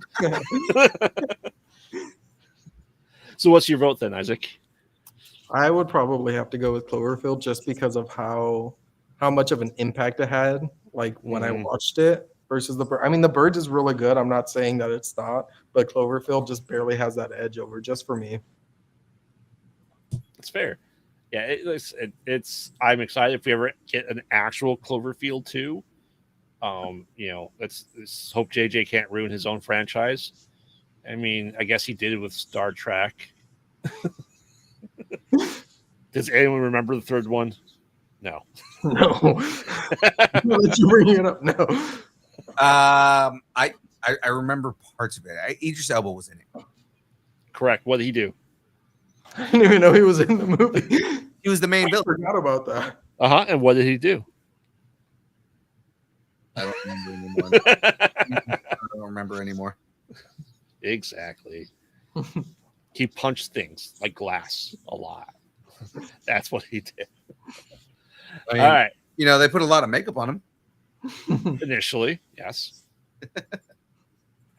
So what's your vote then, Isaac? I would probably have to go with Cloverfield just because of how much of an impact it had, like when I watched it versus The Bird. I mean, The Birds is really good. I'm not saying that it's not, but Cloverfield just barely has that edge over, just for me. It's fair. Yeah, it's. I'm excited if we ever get an actual Cloverfield 2. Let's hope JJ can't ruin his own franchise. I mean, I guess he did it with Star Trek. Does anyone remember the third one? No. No. Let you bring it up. No. I remember parts of it. Idris Elba was in it. Correct. What did he do? I didn't even know he was in the movie. He was the main I villain. forgot about that. And what did he do? I don't remember anymore. I don't remember anymore. Exactly. He punched things like glass a lot. That's what he did. I mean, All right. they put a lot of makeup on him. Initially, yes.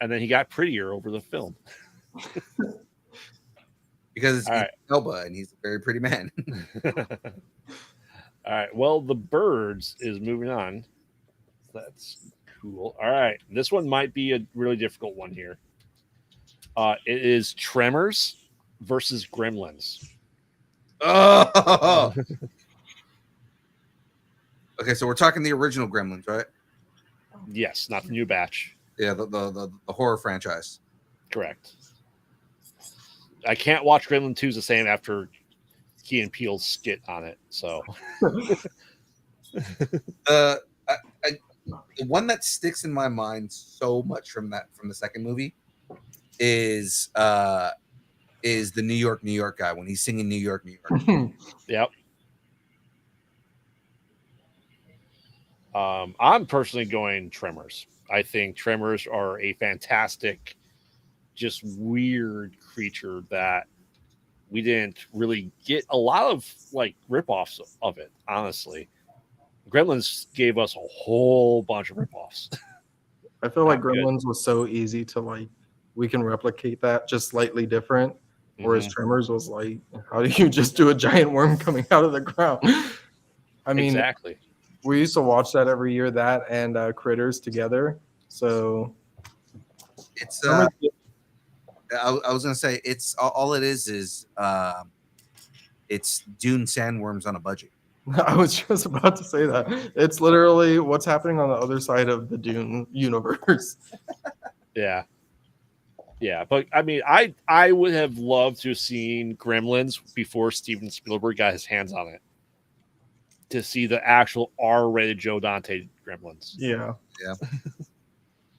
And then he got prettier over the film. Because All he's right. Elba and he's a very pretty man. All right. Well, the birds is moving on. That's cool. All right. This one might be a really difficult one here. It is Tremors versus Gremlins. Oh. Okay, so we're talking the original Gremlins, right? Yes, not the new batch. Yeah, the horror franchise. Correct. I can't watch Gremlin 2's the same after Key and Peele's skit on it. So The one that sticks in my mind so much from the second movie is the New York guy when he's singing New York. yep. I'm personally going Tremors. I think Tremors are a fantastic, just weird creature that we didn't really get a lot of like ripoffs of it, honestly. Gremlins gave us a whole bunch of ripoffs. I feel like Not good. Gremlins was so easy to like. We can replicate that just slightly different. Whereas Mhm. Tremors was like, how do you just do a giant worm coming out of the ground? I mean, Exactly. we used to watch that every year, that and Critters together. So It's Tremors- I was gonna say it's all it is it's Dune sandworms on a budget. I was just about to say that. It's literally what's happening on the other side of the Dune universe. Yeah. Yeah, but I mean, I would have loved to have seen Gremlins before Steven Spielberg got his hands on it to see the actual R-rated Joe Dante Gremlins. Yeah. Yeah.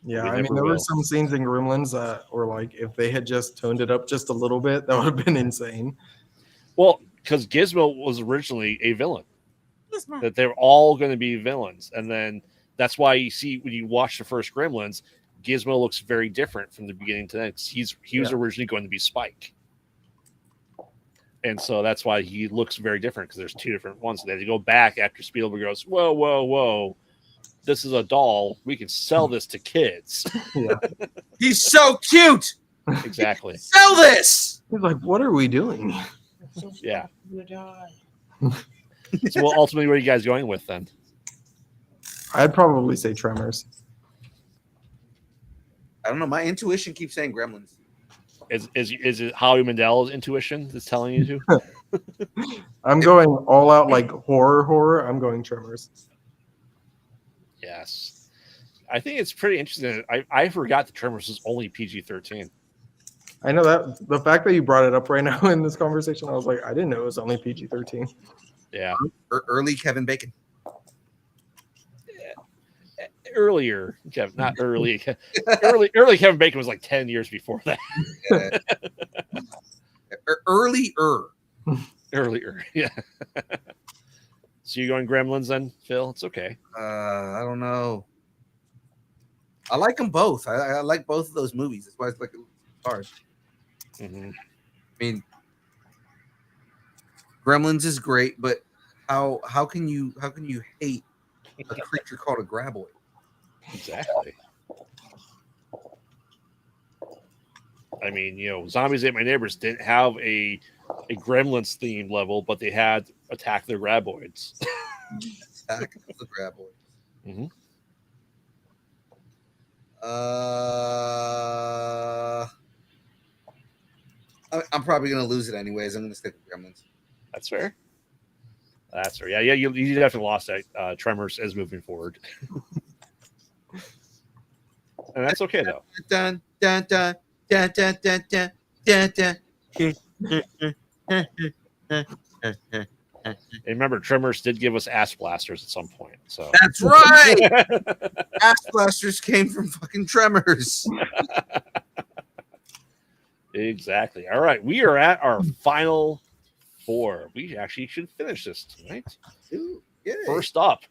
Yeah, We I mean, never there will. were some scenes in Gremlins that were like, if they had just toned it up just a little bit, that would have been insane. Well, because Gizmo was originally a villain, that they were all going to be villains, and then that's why you see when you watch the first Gremlins, Gizmo looks very different from the beginning to the end. He was originally going to be Spike. And so that's why he looks very different because there's two different ones. They had to go back after Spielberg goes, whoa, whoa, whoa. This is a doll. We can sell this to kids. Yeah. He's so cute. Exactly. Sell this. He's like, what are we doing? Yeah. So well, ultimately, what are you guys going with then? I'd probably say Tremors. I don't know. My intuition keeps saying Gremlins. Is it Howie Mandel's intuition that's telling you to? I'm going all out like horror. I'm going Tremors. Yes. I think it's pretty interesting. I forgot the Tremors was only PG-13. I know that the fact that you brought it up right now in this conversation, I was like, I didn't know it was only PG-13. Yeah. Early Kevin Bacon. Earlier, Kevin, not early. early Kevin Bacon was like 10 years before that. Earlier. Earlier, yeah. So you're going Gremlins then, Phil? It's okay. I don't know. I like them both. I like both of those movies. That's why it's like hard. Mm-hmm. I mean, Gremlins is great, but how can you hate a creature called a graboid? Exactly. I mean, Zombies Ate My Neighbors didn't have a Gremlins themed level, but they had Attack the Graboids. Attack of the graboid. Mm-hmm. I'm probably gonna lose it anyways. I'm gonna stick with Gremlins. That's fair. That's fair. Yeah. You definitely lost that. Tremors is moving forward, and that's okay though. Dun dun dun dun dun dun dun dun dun. And remember, Tremors did give us ass blasters at some point. So That's right. Ass blasters came from fucking Tremors. Exactly. All right, we are at our final four. We actually should finish this tonight. Ooh, yay. First up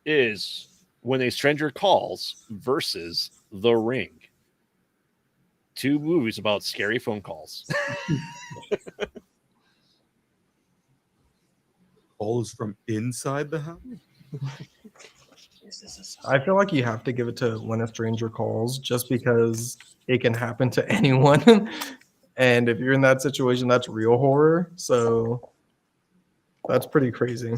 is When a Stranger Calls versus The Ring. 2 movies about scary phone calls. Calls from inside the house. I feel like you have to give it to When a Stranger Calls just because it can happen to anyone. And if you're in that situation, that's real horror. So that's pretty crazy.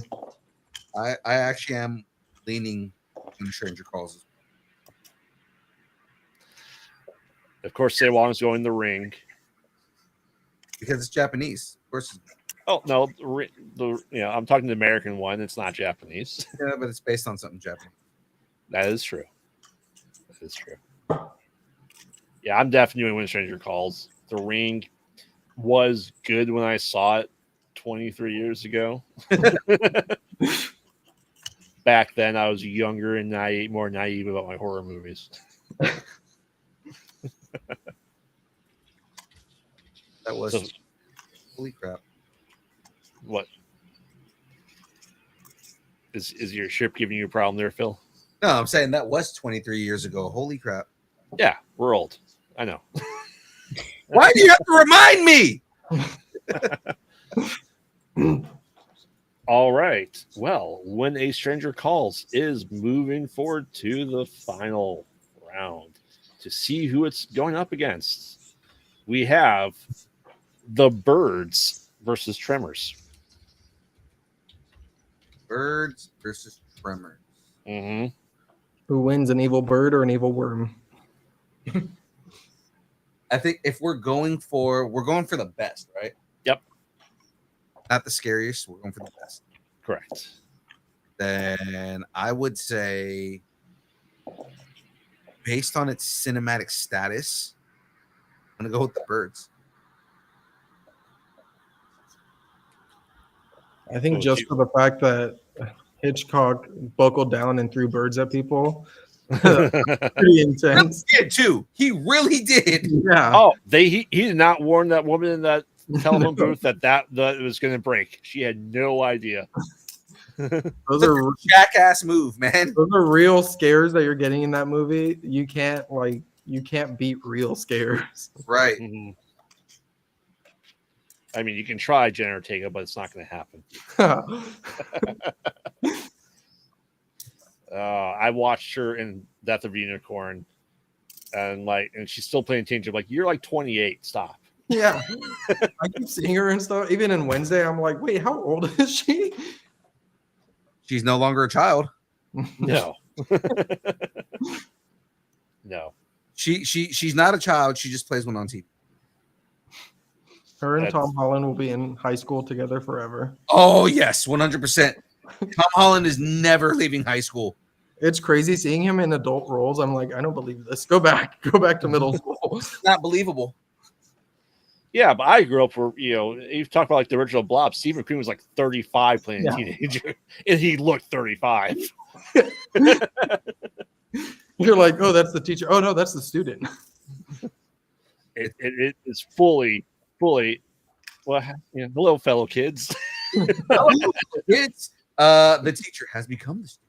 I actually am leaning When a Stranger Calls. Of course, Seiwon's going The Ring. Because it's Japanese. Of course. Oh no, I'm talking the American one. It's not Japanese. Yeah, but it's based on something Japanese. That is true. That is true. Yeah, I'm definitely doing When a Stranger Calls. The Ring was good when I saw it 23 years ago. Back then, I was younger and more naive about my horror movies. That was So, holy crap. what is your ship giving you a problem there, Phil? No, I'm saying that was 23 years ago. Holy crap. Yeah, we're old. I know. Why do you have to remind me? All right. Well, When a Stranger Calls is moving forward to the final round to see who it's going up against. We have The Birds versus Tremors. Birds versus Tremors. Mm-hmm. Who wins, an evil bird or an evil worm? I think if we're going for the best, right? Yep. Not the scariest. We're going for the best. Correct. Then I would say, based on its cinematic status, I'm gonna go with The Birds. I think just for the fact that Hitchcock buckled down and threw birds at people. Pretty intense. He did too. He really did. Yeah. Oh, he did not warn that woman in that telephone booth that was going to break. She had no idea. Those are Jackass move, man. those are real scares that you're getting in that movie. You can't beat real scares. Right. Mhm. I mean, you can try Jenna Ortega, but it's not going to happen. I watched her in Death of a Unicorn, and she's still playing teenager. Like, you're like 28. Stop. Yeah. I keep seeing her and stuff. Even in Wednesday, I'm like, wait, how old is she? She's no longer a child. No. No. She's not a child. She just plays one on TV. Her and That's- Tom Holland will be in high school together forever. Oh yes, 100%. Tom Holland is never leaving high school. It's crazy seeing him in adult roles. I'm like, I don't believe this. Go back to middle school. It's not believable. Yeah, but I grew up where, you talk about like the original Blob. Steve McQueen was like 35 playing a teenager, and he looked 35. You're like, oh, that's the teacher. Oh no, that's the student. It is fully. Well, hello, fellow kids. It's the teacher has become the student.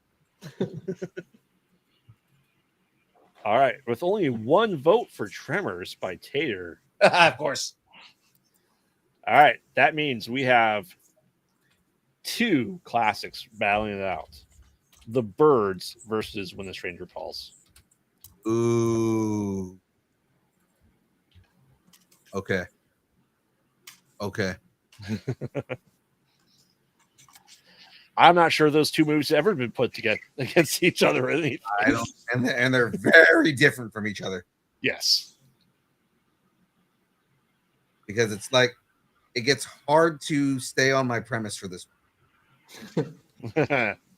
All right, with only one vote for Tremors by Tater. Of course. All right, that means we have 2 classics battling it out: The Birds versus When the Stranger Calls. Ooh. Okay. I'm not sure those 2 movies have ever been put together against each other. Really. I don't, and they're very different from each other Yes. because it's like it gets hard to stay on my premise for this.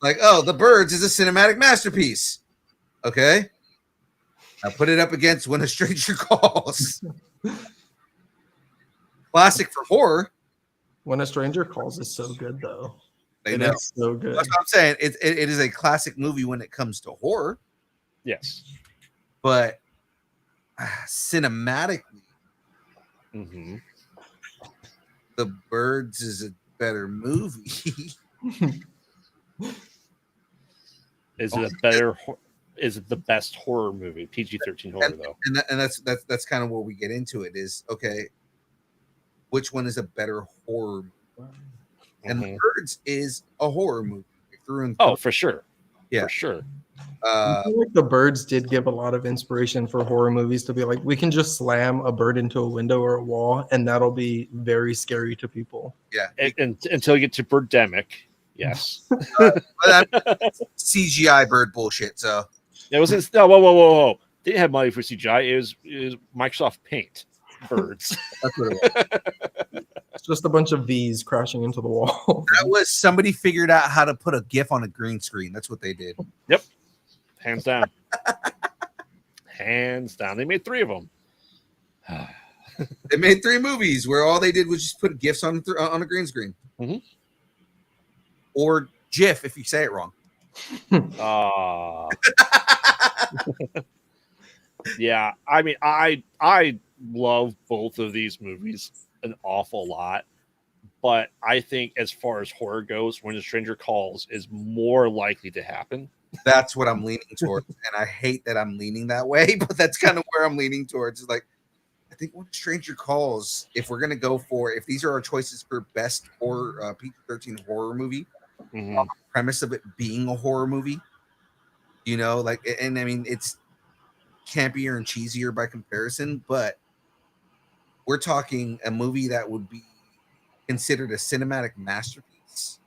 Like, oh, The Birds is a cinematic masterpiece. Okay. I put it up against When a Stranger Calls. Classic for horror. When a Stranger Calls is so good though. They It know. is so good. That's what I'm saying. It is a classic movie when it comes to horror, Yes. but cinematically, Mm-hmm. The Birds is a better movie. Is it a better? is the best horror movie. PG-13 horror, though. And that's kind of where we get into it. Is okay. Which one is a better horror movie? And The Birds is a horror movie through and through. Oh, for sure. Yeah. For sure. I feel like The Birds did give a lot of inspiration for horror movies to be like, we can just slam a bird into a window or a wall, and that'll be very scary to people. Yeah. And until you get to Birdemic, yes. CGI bird bullshit. So It was whoa. They didn't have money for CGI. It was Microsoft Paint birds. that's what it was. It's just a bunch of V's crashing into the wall. That was somebody figured out how to put a GIF on a green screen. That's what they did. Yep. Hands down. Hands down. They made 3 of them. They made 3 movies where all they did was just put GIFs on a green screen. Mm-hmm. Or GIF if you say it wrong. Yeah, I mean, I love both of these movies an awful lot, but I think as far as horror goes, When a Stranger Calls is more likely to happen. That's what I'm leaning towards, and I hate that I'm leaning that way, but that's kind of where I'm leaning towards. Is like, I think When a Stranger Calls, if we're gonna go for, if these are our choices for best horror PG-13 horror movie, Mm-hmm. premise of it being a horror movie, you know, like, and I mean, it's campier and cheesier by comparison, but we're talking a movie that would be considered a cinematic masterpiece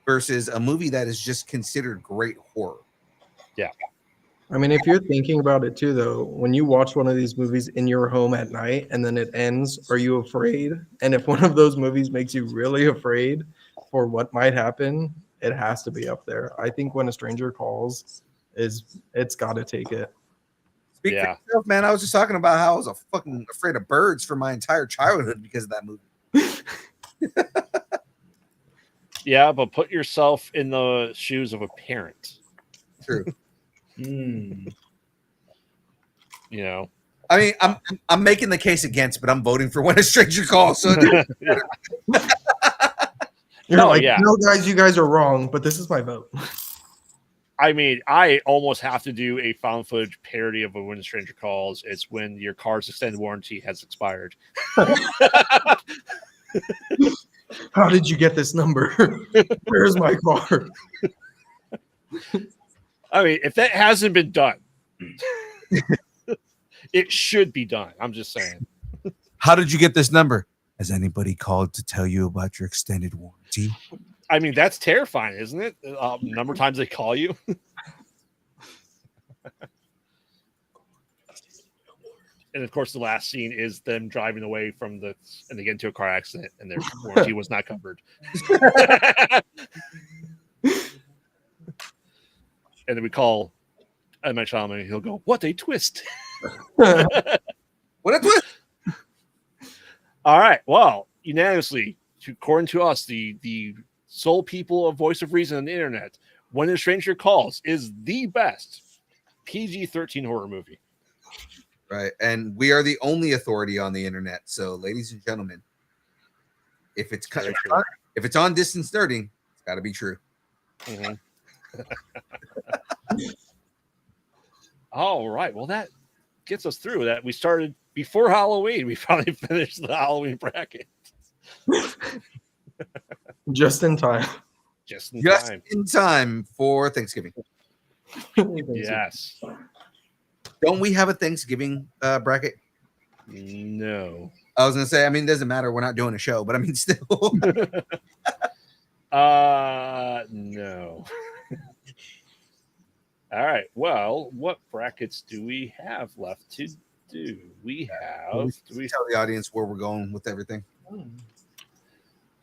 versus a movie that is just considered great horror. Yeah. I mean, if you're thinking about it too, though, when you watch one of these movies in your home at night and then it ends, are you afraid? And if one of those movies makes you really afraid for what might happen, it has to be up there. I think When a Stranger Calls it's got to take it. Speak for yourself, man. I was just talking about how I was fucking afraid of birds for my entire childhood because of that movie. Yeah, but put yourself in the shoes of a parent. True. You know, I mean, I'm making the case against, but I'm voting for When a Stranger Calls. So You're like, no, guys, you guys are wrong, but this is my vote. I mean, I almost have to do a found footage parody of When a Stranger Calls. It's when your car's extended warranty has expired. How did you get this number? Where's my car? I mean, if that hasn't been done, it should be done. I'm just saying. How did you get this number? Has anybody called to tell you about your extended warranty? I mean, that's terrifying, isn't it? Number of times they call you. And of course, the last scene is them driving away from and they get into a car accident, and their warranty was not covered. And then we call my child, and he'll go, "What a twist!" What a twist! All right. Well, unanimously, according to us, the sole people of Voice of Reason on the internet, When a Stranger Calls is the best PG-13 horror movie. Right. And we are the only authority on the internet. So, ladies and gentlemen, if it's on Distance Nerding, it's got to be true. Mm-hmm. All right. Well, that gets us through that. We started before Halloween. We finally finished the Halloween bracket. Just in time. Just in time for Thanksgiving. Yes. Don't we have a Thanksgiving bracket? No. I was gonna say, I mean, it doesn't matter. We're not doing a show, but I mean, still. No. All right. Well, what brackets do we have left to do? We have. Do we tell the audience where we're going with everything?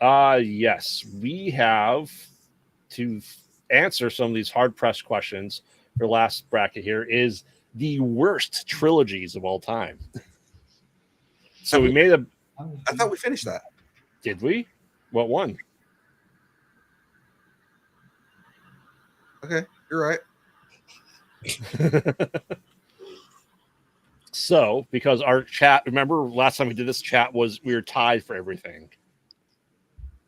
Yes, we have to answer some of these hard-pressed questions. For last bracket here is the worst trilogies of all time. So we made I thought we finished that. Did we? What one? Okay, you're right. So, because our chat, remember last time we did this chat we were tied for everything.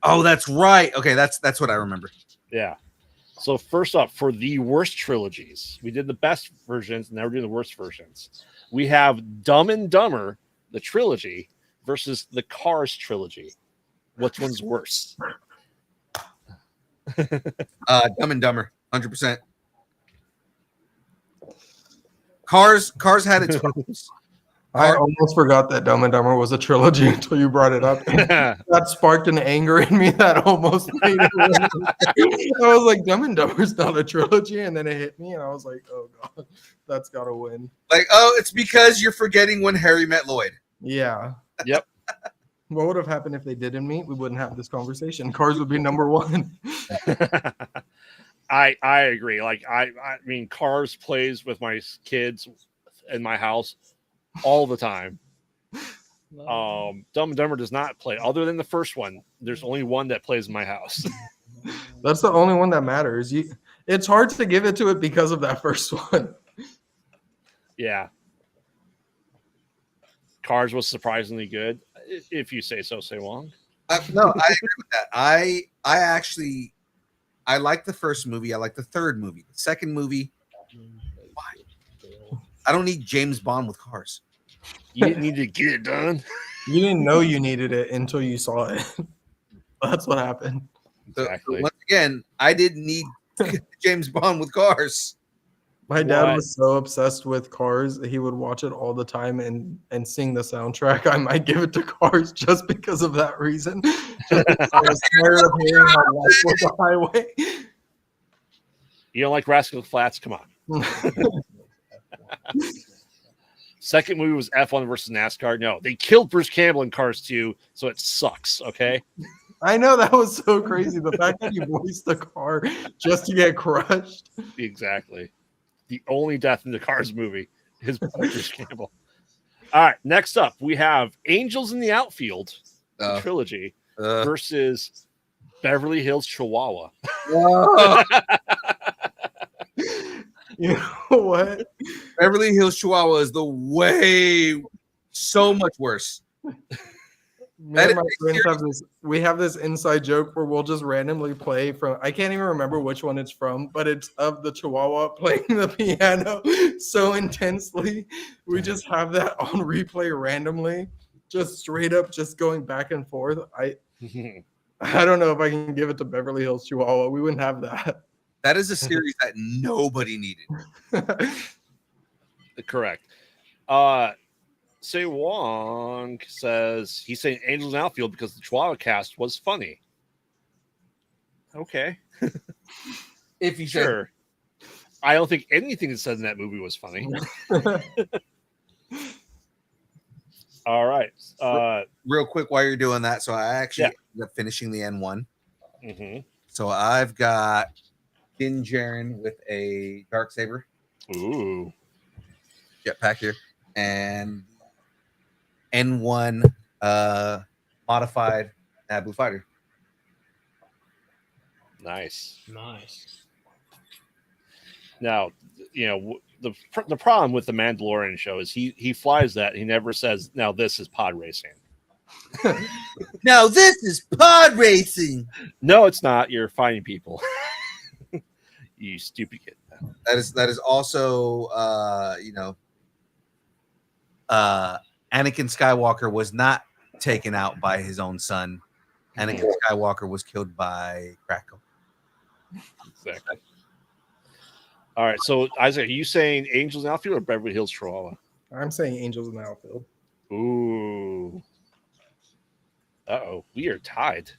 Oh, that's right. Okay, that's what I remember. Yeah. So first up, for the worst trilogies, we did the best versions. Now we're doing the worst versions. We have Dumb and Dumber, the trilogy, versus the Cars trilogy. Which one's worse? Dumb and Dumber, 100%. Cars had its problems. I almost forgot that Dumb and Dumber was a trilogy until you brought it up. That sparked an anger in me that almost made it win. I was like, Dumb and Dumber's not a trilogy, and then it hit me, and I was like, oh god, that's gotta win. Like, oh, it's because you're forgetting When Harry Met Lloyd. Yeah. Yep. What would have happened if they didn't meet? We wouldn't have this conversation. Cars would be number one. I agree. Like I mean, Cars plays with my kids in my house all the time. Dumb and Dumber does not play. Other than the first one, there's only one that plays in my house. That's the only one that matters. It's hard to give it to it because of that first one. Yeah. Cars was surprisingly good. If you say so, say Wong. No, I agree with that. I actually like the first movie. I like the third movie. The second movie, why? I don't need James Bond with cars. You didn't need to get it done. You didn't know you needed it until you saw it. That's what happened. Exactly. So once again, I didn't need James Bond with cars. My dad What? was so obsessed with Cars, he would watch it all the time and sing the soundtrack. I might give it to Cars just because of that reason. Just because I was tired of hearing how life was a highway. You don't like Rascal Flats? Come on. Second movie was F1 versus NASCAR. No, they killed Bruce Campbell in Cars 2, so it sucks. Okay. I know, that was so crazy. The fact that he voiced the car just to get crushed. Exactly. The only death in the Cars movie is Bruce Campbell. All right. Next up, we have Angels in the Outfield, the trilogy, versus Beverly Hills Chihuahua. You know what? Beverly Hills Chihuahua is so much worse. Me and my friends have this inside joke where we'll just randomly play from, I can't even remember which one it's from, but it's of the Chihuahua playing the piano so intensely. We just have that on replay randomly, just straight up, just going back and forth. I don't know if I can give it to Beverly Hills Chihuahua. We wouldn't have that. That is a series that nobody needed. Correct. Say Wong says he's saying Angels in Outfield because the Chihuahua cast was funny. Okay. If you Sure. I don't think anything that said in that movie was funny. All right. Real quick while you're doing that, so I actually ended up finishing the N1. Mm-hmm. So I've got Din Djarin with a Darksaber Ooh. jetpack here, and N1 modified Naboo fighter. Nice. Nice. Now, you know, the problem with the Mandalorian show is he flies that. He never says, now this is pod racing. Now this is pod racing. No, it's not. You're fighting people. You stupid kid. That is also Anakin Skywalker was not taken out by his own son. Anakin Skywalker was killed by Crackle. Exactly. All right. So, Isaac, are you saying Angels in Outfield or Beverly Hills Chihuahua? I'm saying Angels in the Outfield. Ooh. Uh-oh. We are tied.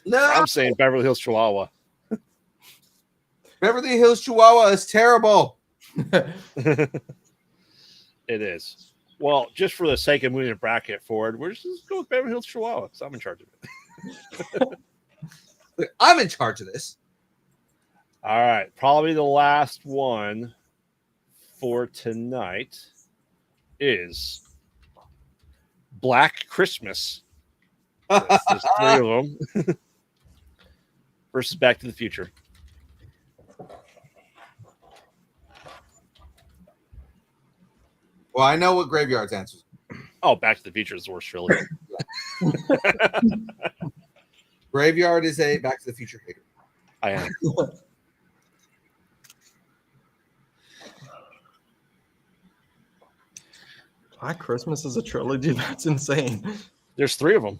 No, I'm saying Beverly Hills Chihuahua. Beverly Hills Chihuahua is terrible. It is. Well, just for the sake of moving the bracket forward, we're just go with Beverly Hills Chihuahua because I'm in charge of it. Look, I'm in charge of this. All right. Probably the last one for tonight is Black Christmas. There's three of them. Versus Back to the Future. Well, I know what Graveyard's answers. Oh, Back to the Future is the worst trilogy. Graveyard is a Back to the Future hater. I am. Black Christmas is a trilogy. That's insane. There's 3 of them.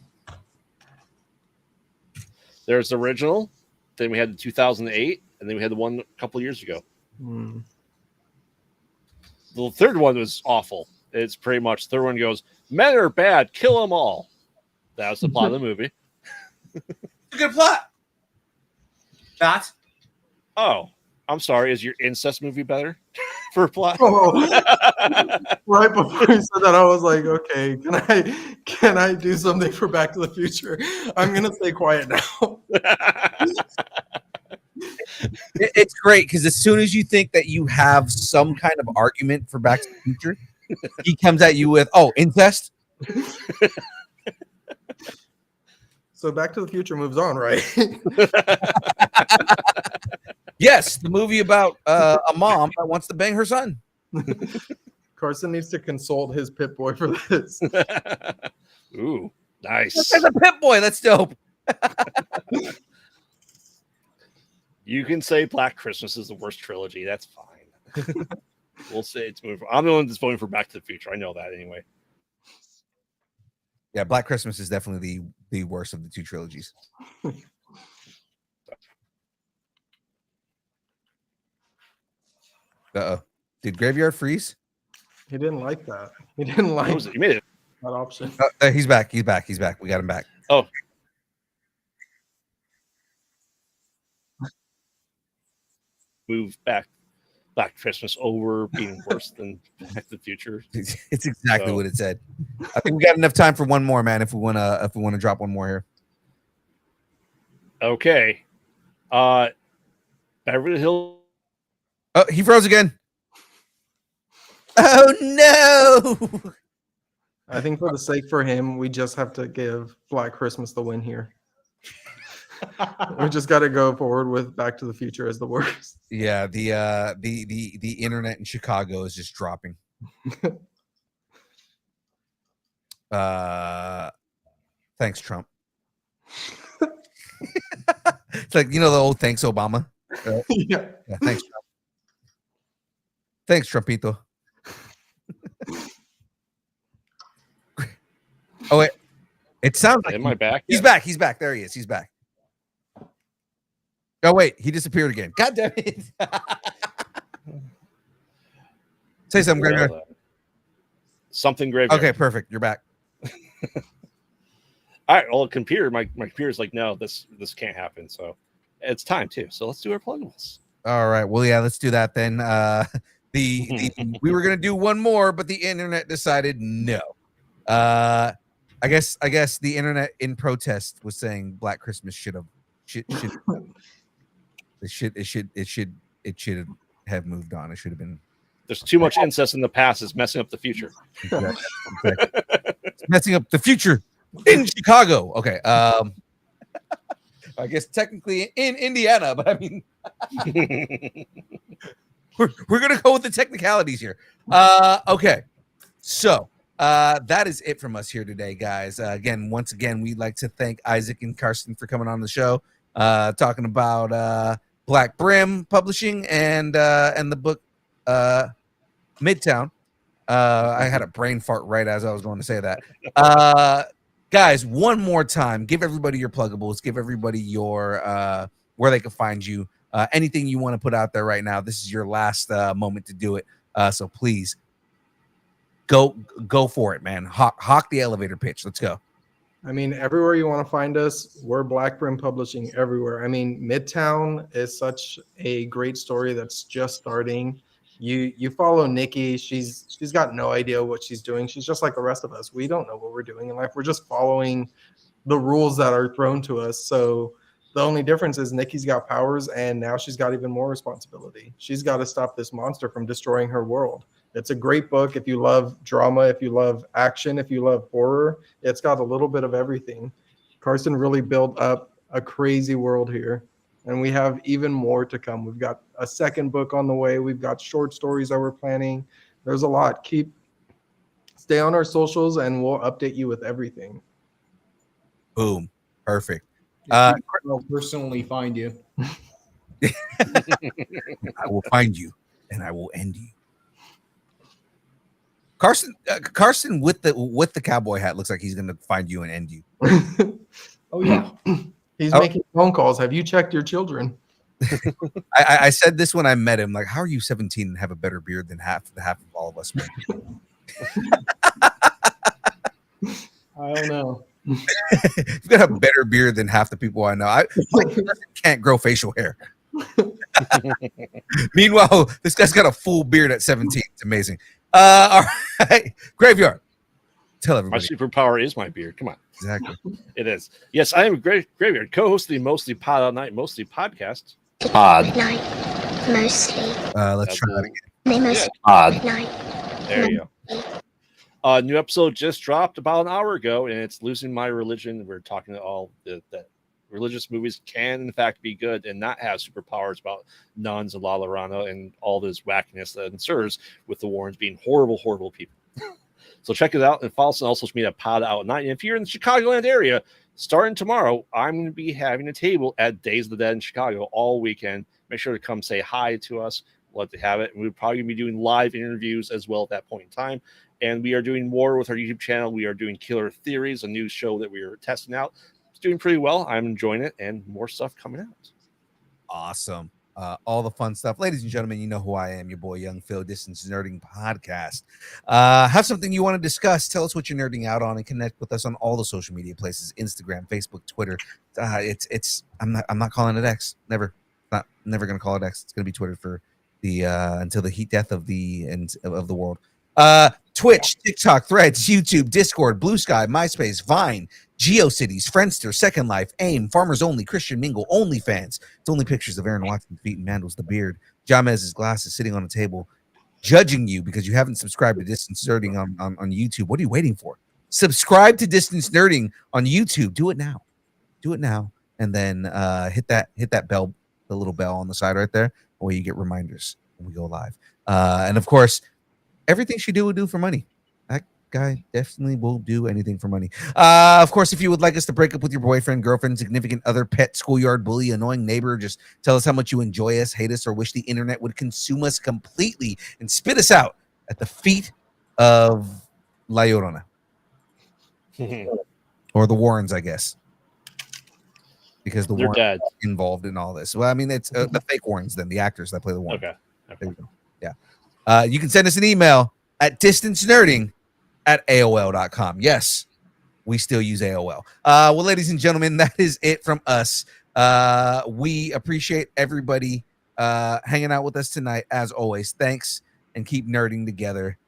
There's the original, then we had the 2008, and then we had the one a couple years ago. Hmm. The third one was awful. It's pretty much the third one goes, men are bad, kill them all. That was the plot of the movie. Good plot. Not. Oh, I'm sorry. Is your incest movie better for plot? Oh, right before you said that, I was like, okay, can I do something for Back to the Future? I'm gonna stay quiet now. It's great because as soon as you think that you have some kind of argument for Back to the Future, he comes at you with, "Oh, incest." So Back to the Future moves on, right? Yes, the movie about a mom that wants to bang her son. Karsten needs to consult his Pit Boy for this. Ooh, nice. That's a Pit Boy. That's dope. You can say Black Christmas is the worst trilogy. That's fine. We'll say it's moving. I'm the one that's voting for Back to the Future. I know that anyway. Yeah, Black Christmas is definitely the worst of the 2 trilogies. Uh-oh. Did Graveyard freeze? He didn't like that. He didn't What like was it? You made it. that option. He's back. He's back. He's back. We got him back. Oh. Move back Black Christmas over being worse than Back to the Future. It's exactly So- what it said. I think we got enough time for one more, man. If we wanna drop one more here. Okay. Beverly Hills. Oh, he froze again. Oh no! I think for the sake for him, we just have to give Black Christmas the win here. We just got to go forward with Back to the Future as the worst. Yeah, the internet in Chicago is just dropping. Thanks, Trump. It's like, the old thanks, Obama. Yeah. Yeah, thanks, Trump. Thanks, Trumpito. Oh wait, it sounds like Am I back? he's back. He's back. There he is. He's back. Oh wait, he disappeared again. God damn it! Say something, Graveyard. Something Graveyard. Okay, perfect. You're back. All right. Well, computer. My computer's like, no, this can't happen. So it's time too. So let's do our pluggables. All right. Well, yeah, let's do that then. We were gonna do one more, but the internet decided no. I guess the internet in protest was saying Black Christmas should have moved on. It should have been. There's too much incest in the past. It's messing up the future. Exactly. It's messing up the future in Chicago. Okay. I guess technically in Indiana, but I mean, we're gonna go with the technicalities here. Okay. So that is it from us here today, guys. Once again, we'd like to thank Isaak and Karsten for coming on the show, talking about Black Brim Publishing and the book Midtown. I had a brain fart right as I was going to say that. Guys, one more time, give everybody your pluggables, give everybody your where they can find you, anything you want to put out there right now. This is your last moment to do it. So please go for it, man. Hawk the elevator pitch. Let's go. I mean, everywhere you want to find us, we're Black Brim Publishing everywhere. I mean, Midtown is such a great story that's just starting. You follow Nikki. She's got no idea what she's doing. She's just like the rest of us. We don't know what we're doing in life. We're just following the rules that are thrown to us. So the only difference is Nikki's got powers, and now she's got even more responsibility. She's got to stop this monster from destroying her world. It's a great book if you love drama, if you love action, if you love horror. It's got a little bit of everything. Karsten really built up a crazy world here, and we have even more to come. We've got a second book on the way. We've got short stories that we're planning. There's a lot. Stay on our socials, and we'll update you with everything. Boom. Perfect. I'll personally find you. I will find you and I will end you. Karsten with the cowboy hat looks like he's gonna find you and end you. Oh yeah. He's Oh. making phone calls. Have you checked your children? I said this when I met him. Like, how are you 17 and have a better beard than half of all of us? Men? I don't know. You've got a better beard than half the people I know. I can't grow facial hair. Meanwhile, this guy's got a full beard at 17. It's amazing. All right, Graveyard. Tell My everybody. superpower is my beard. Come on. Exactly. It is. Yes, I am a Graveyard, co-host of the Mostly Pod Out Night Mostly podcast. Pod. Night, mostly. Let's try that again. They mostly Pod. night. There you go. New episode just dropped about an hour ago, and it's Losing My Religion. We're talking to all that religious movies can, in fact, be good and not have superpowers about nuns and La Llorona and all this wackiness that ensues with the Warrens being horrible, horrible people. So check it out and follow us on all social media, Pod Out Night. And if you're in the Chicagoland area, starting tomorrow, I'm going to be having a table at Days of the Dead in Chicago all weekend. Make sure to come say hi to us. We'll love to have it. And we're probably going to be doing live interviews as well at that point in time. And we are doing more with our YouTube channel. We are doing Killer Theories, a new show that we are testing out. It's doing pretty well. I'm enjoying it, and more stuff coming out. Awesome. All the fun stuff. Ladies and gentlemen, you know who I am, your boy Young Phil, Distance Nerding Podcast. Have something you want to discuss, tell us what you're nerding out on, and connect with us on all the social media places, Instagram, Facebook, Twitter. I'm not calling it X. Never gonna call it X. It's gonna be Twitter for the until the heat death of the end of the world. Twitch, TikTok, Threads, YouTube, Discord, Blue Sky, MySpace, Vine, GeoCities, Friendster, Second Life, AIM, Farmers Only, Christian Mingle, OnlyFans. It's only pictures of Aaron Watson's feet and Mandels the beard. Jamez's glasses sitting on a table, judging you because you haven't subscribed to Distance Nerding on YouTube. What are you waiting for? Subscribe to Distance Nerding on YouTube. Do it now. Do it now. And then hit that bell, the little bell on the side right there, where you get reminders when we go live. And of course, everything she do will do for money. That guy definitely will do anything for money. Of course, if you would like us to break up with your boyfriend, girlfriend, significant other, pet, schoolyard bully, annoying neighbor, just tell us how much you enjoy us, hate us, or wish the internet would consume us completely and spit us out at the feet of La Llorona. Or the Warrens, I guess. Because the They're Warrens dead. are involved in all this. Well, I mean, it's the fake Warrens, then, the actors that play the Warrens. Okay. There you go. Yeah. You can send us an email at distancenerding@aol.com. Yes, we still use AOL. Well, ladies and gentlemen, that is it from us. We appreciate everybody hanging out with us tonight. As always, thanks, and keep nerding together.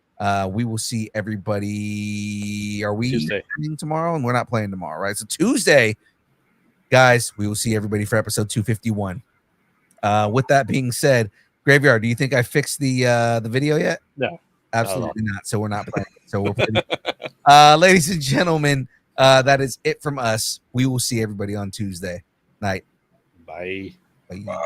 We will see everybody. Are we playing tomorrow? And we're not playing tomorrow, right? So Tuesday, guys, we will see everybody for episode 251. With that being said, Graveyard, do you think I fixed the video yet? No, absolutely not. So we're not playing. So we're playing. Ladies and gentlemen, that is it from us. We will see everybody on Tuesday night. Bye. Bye.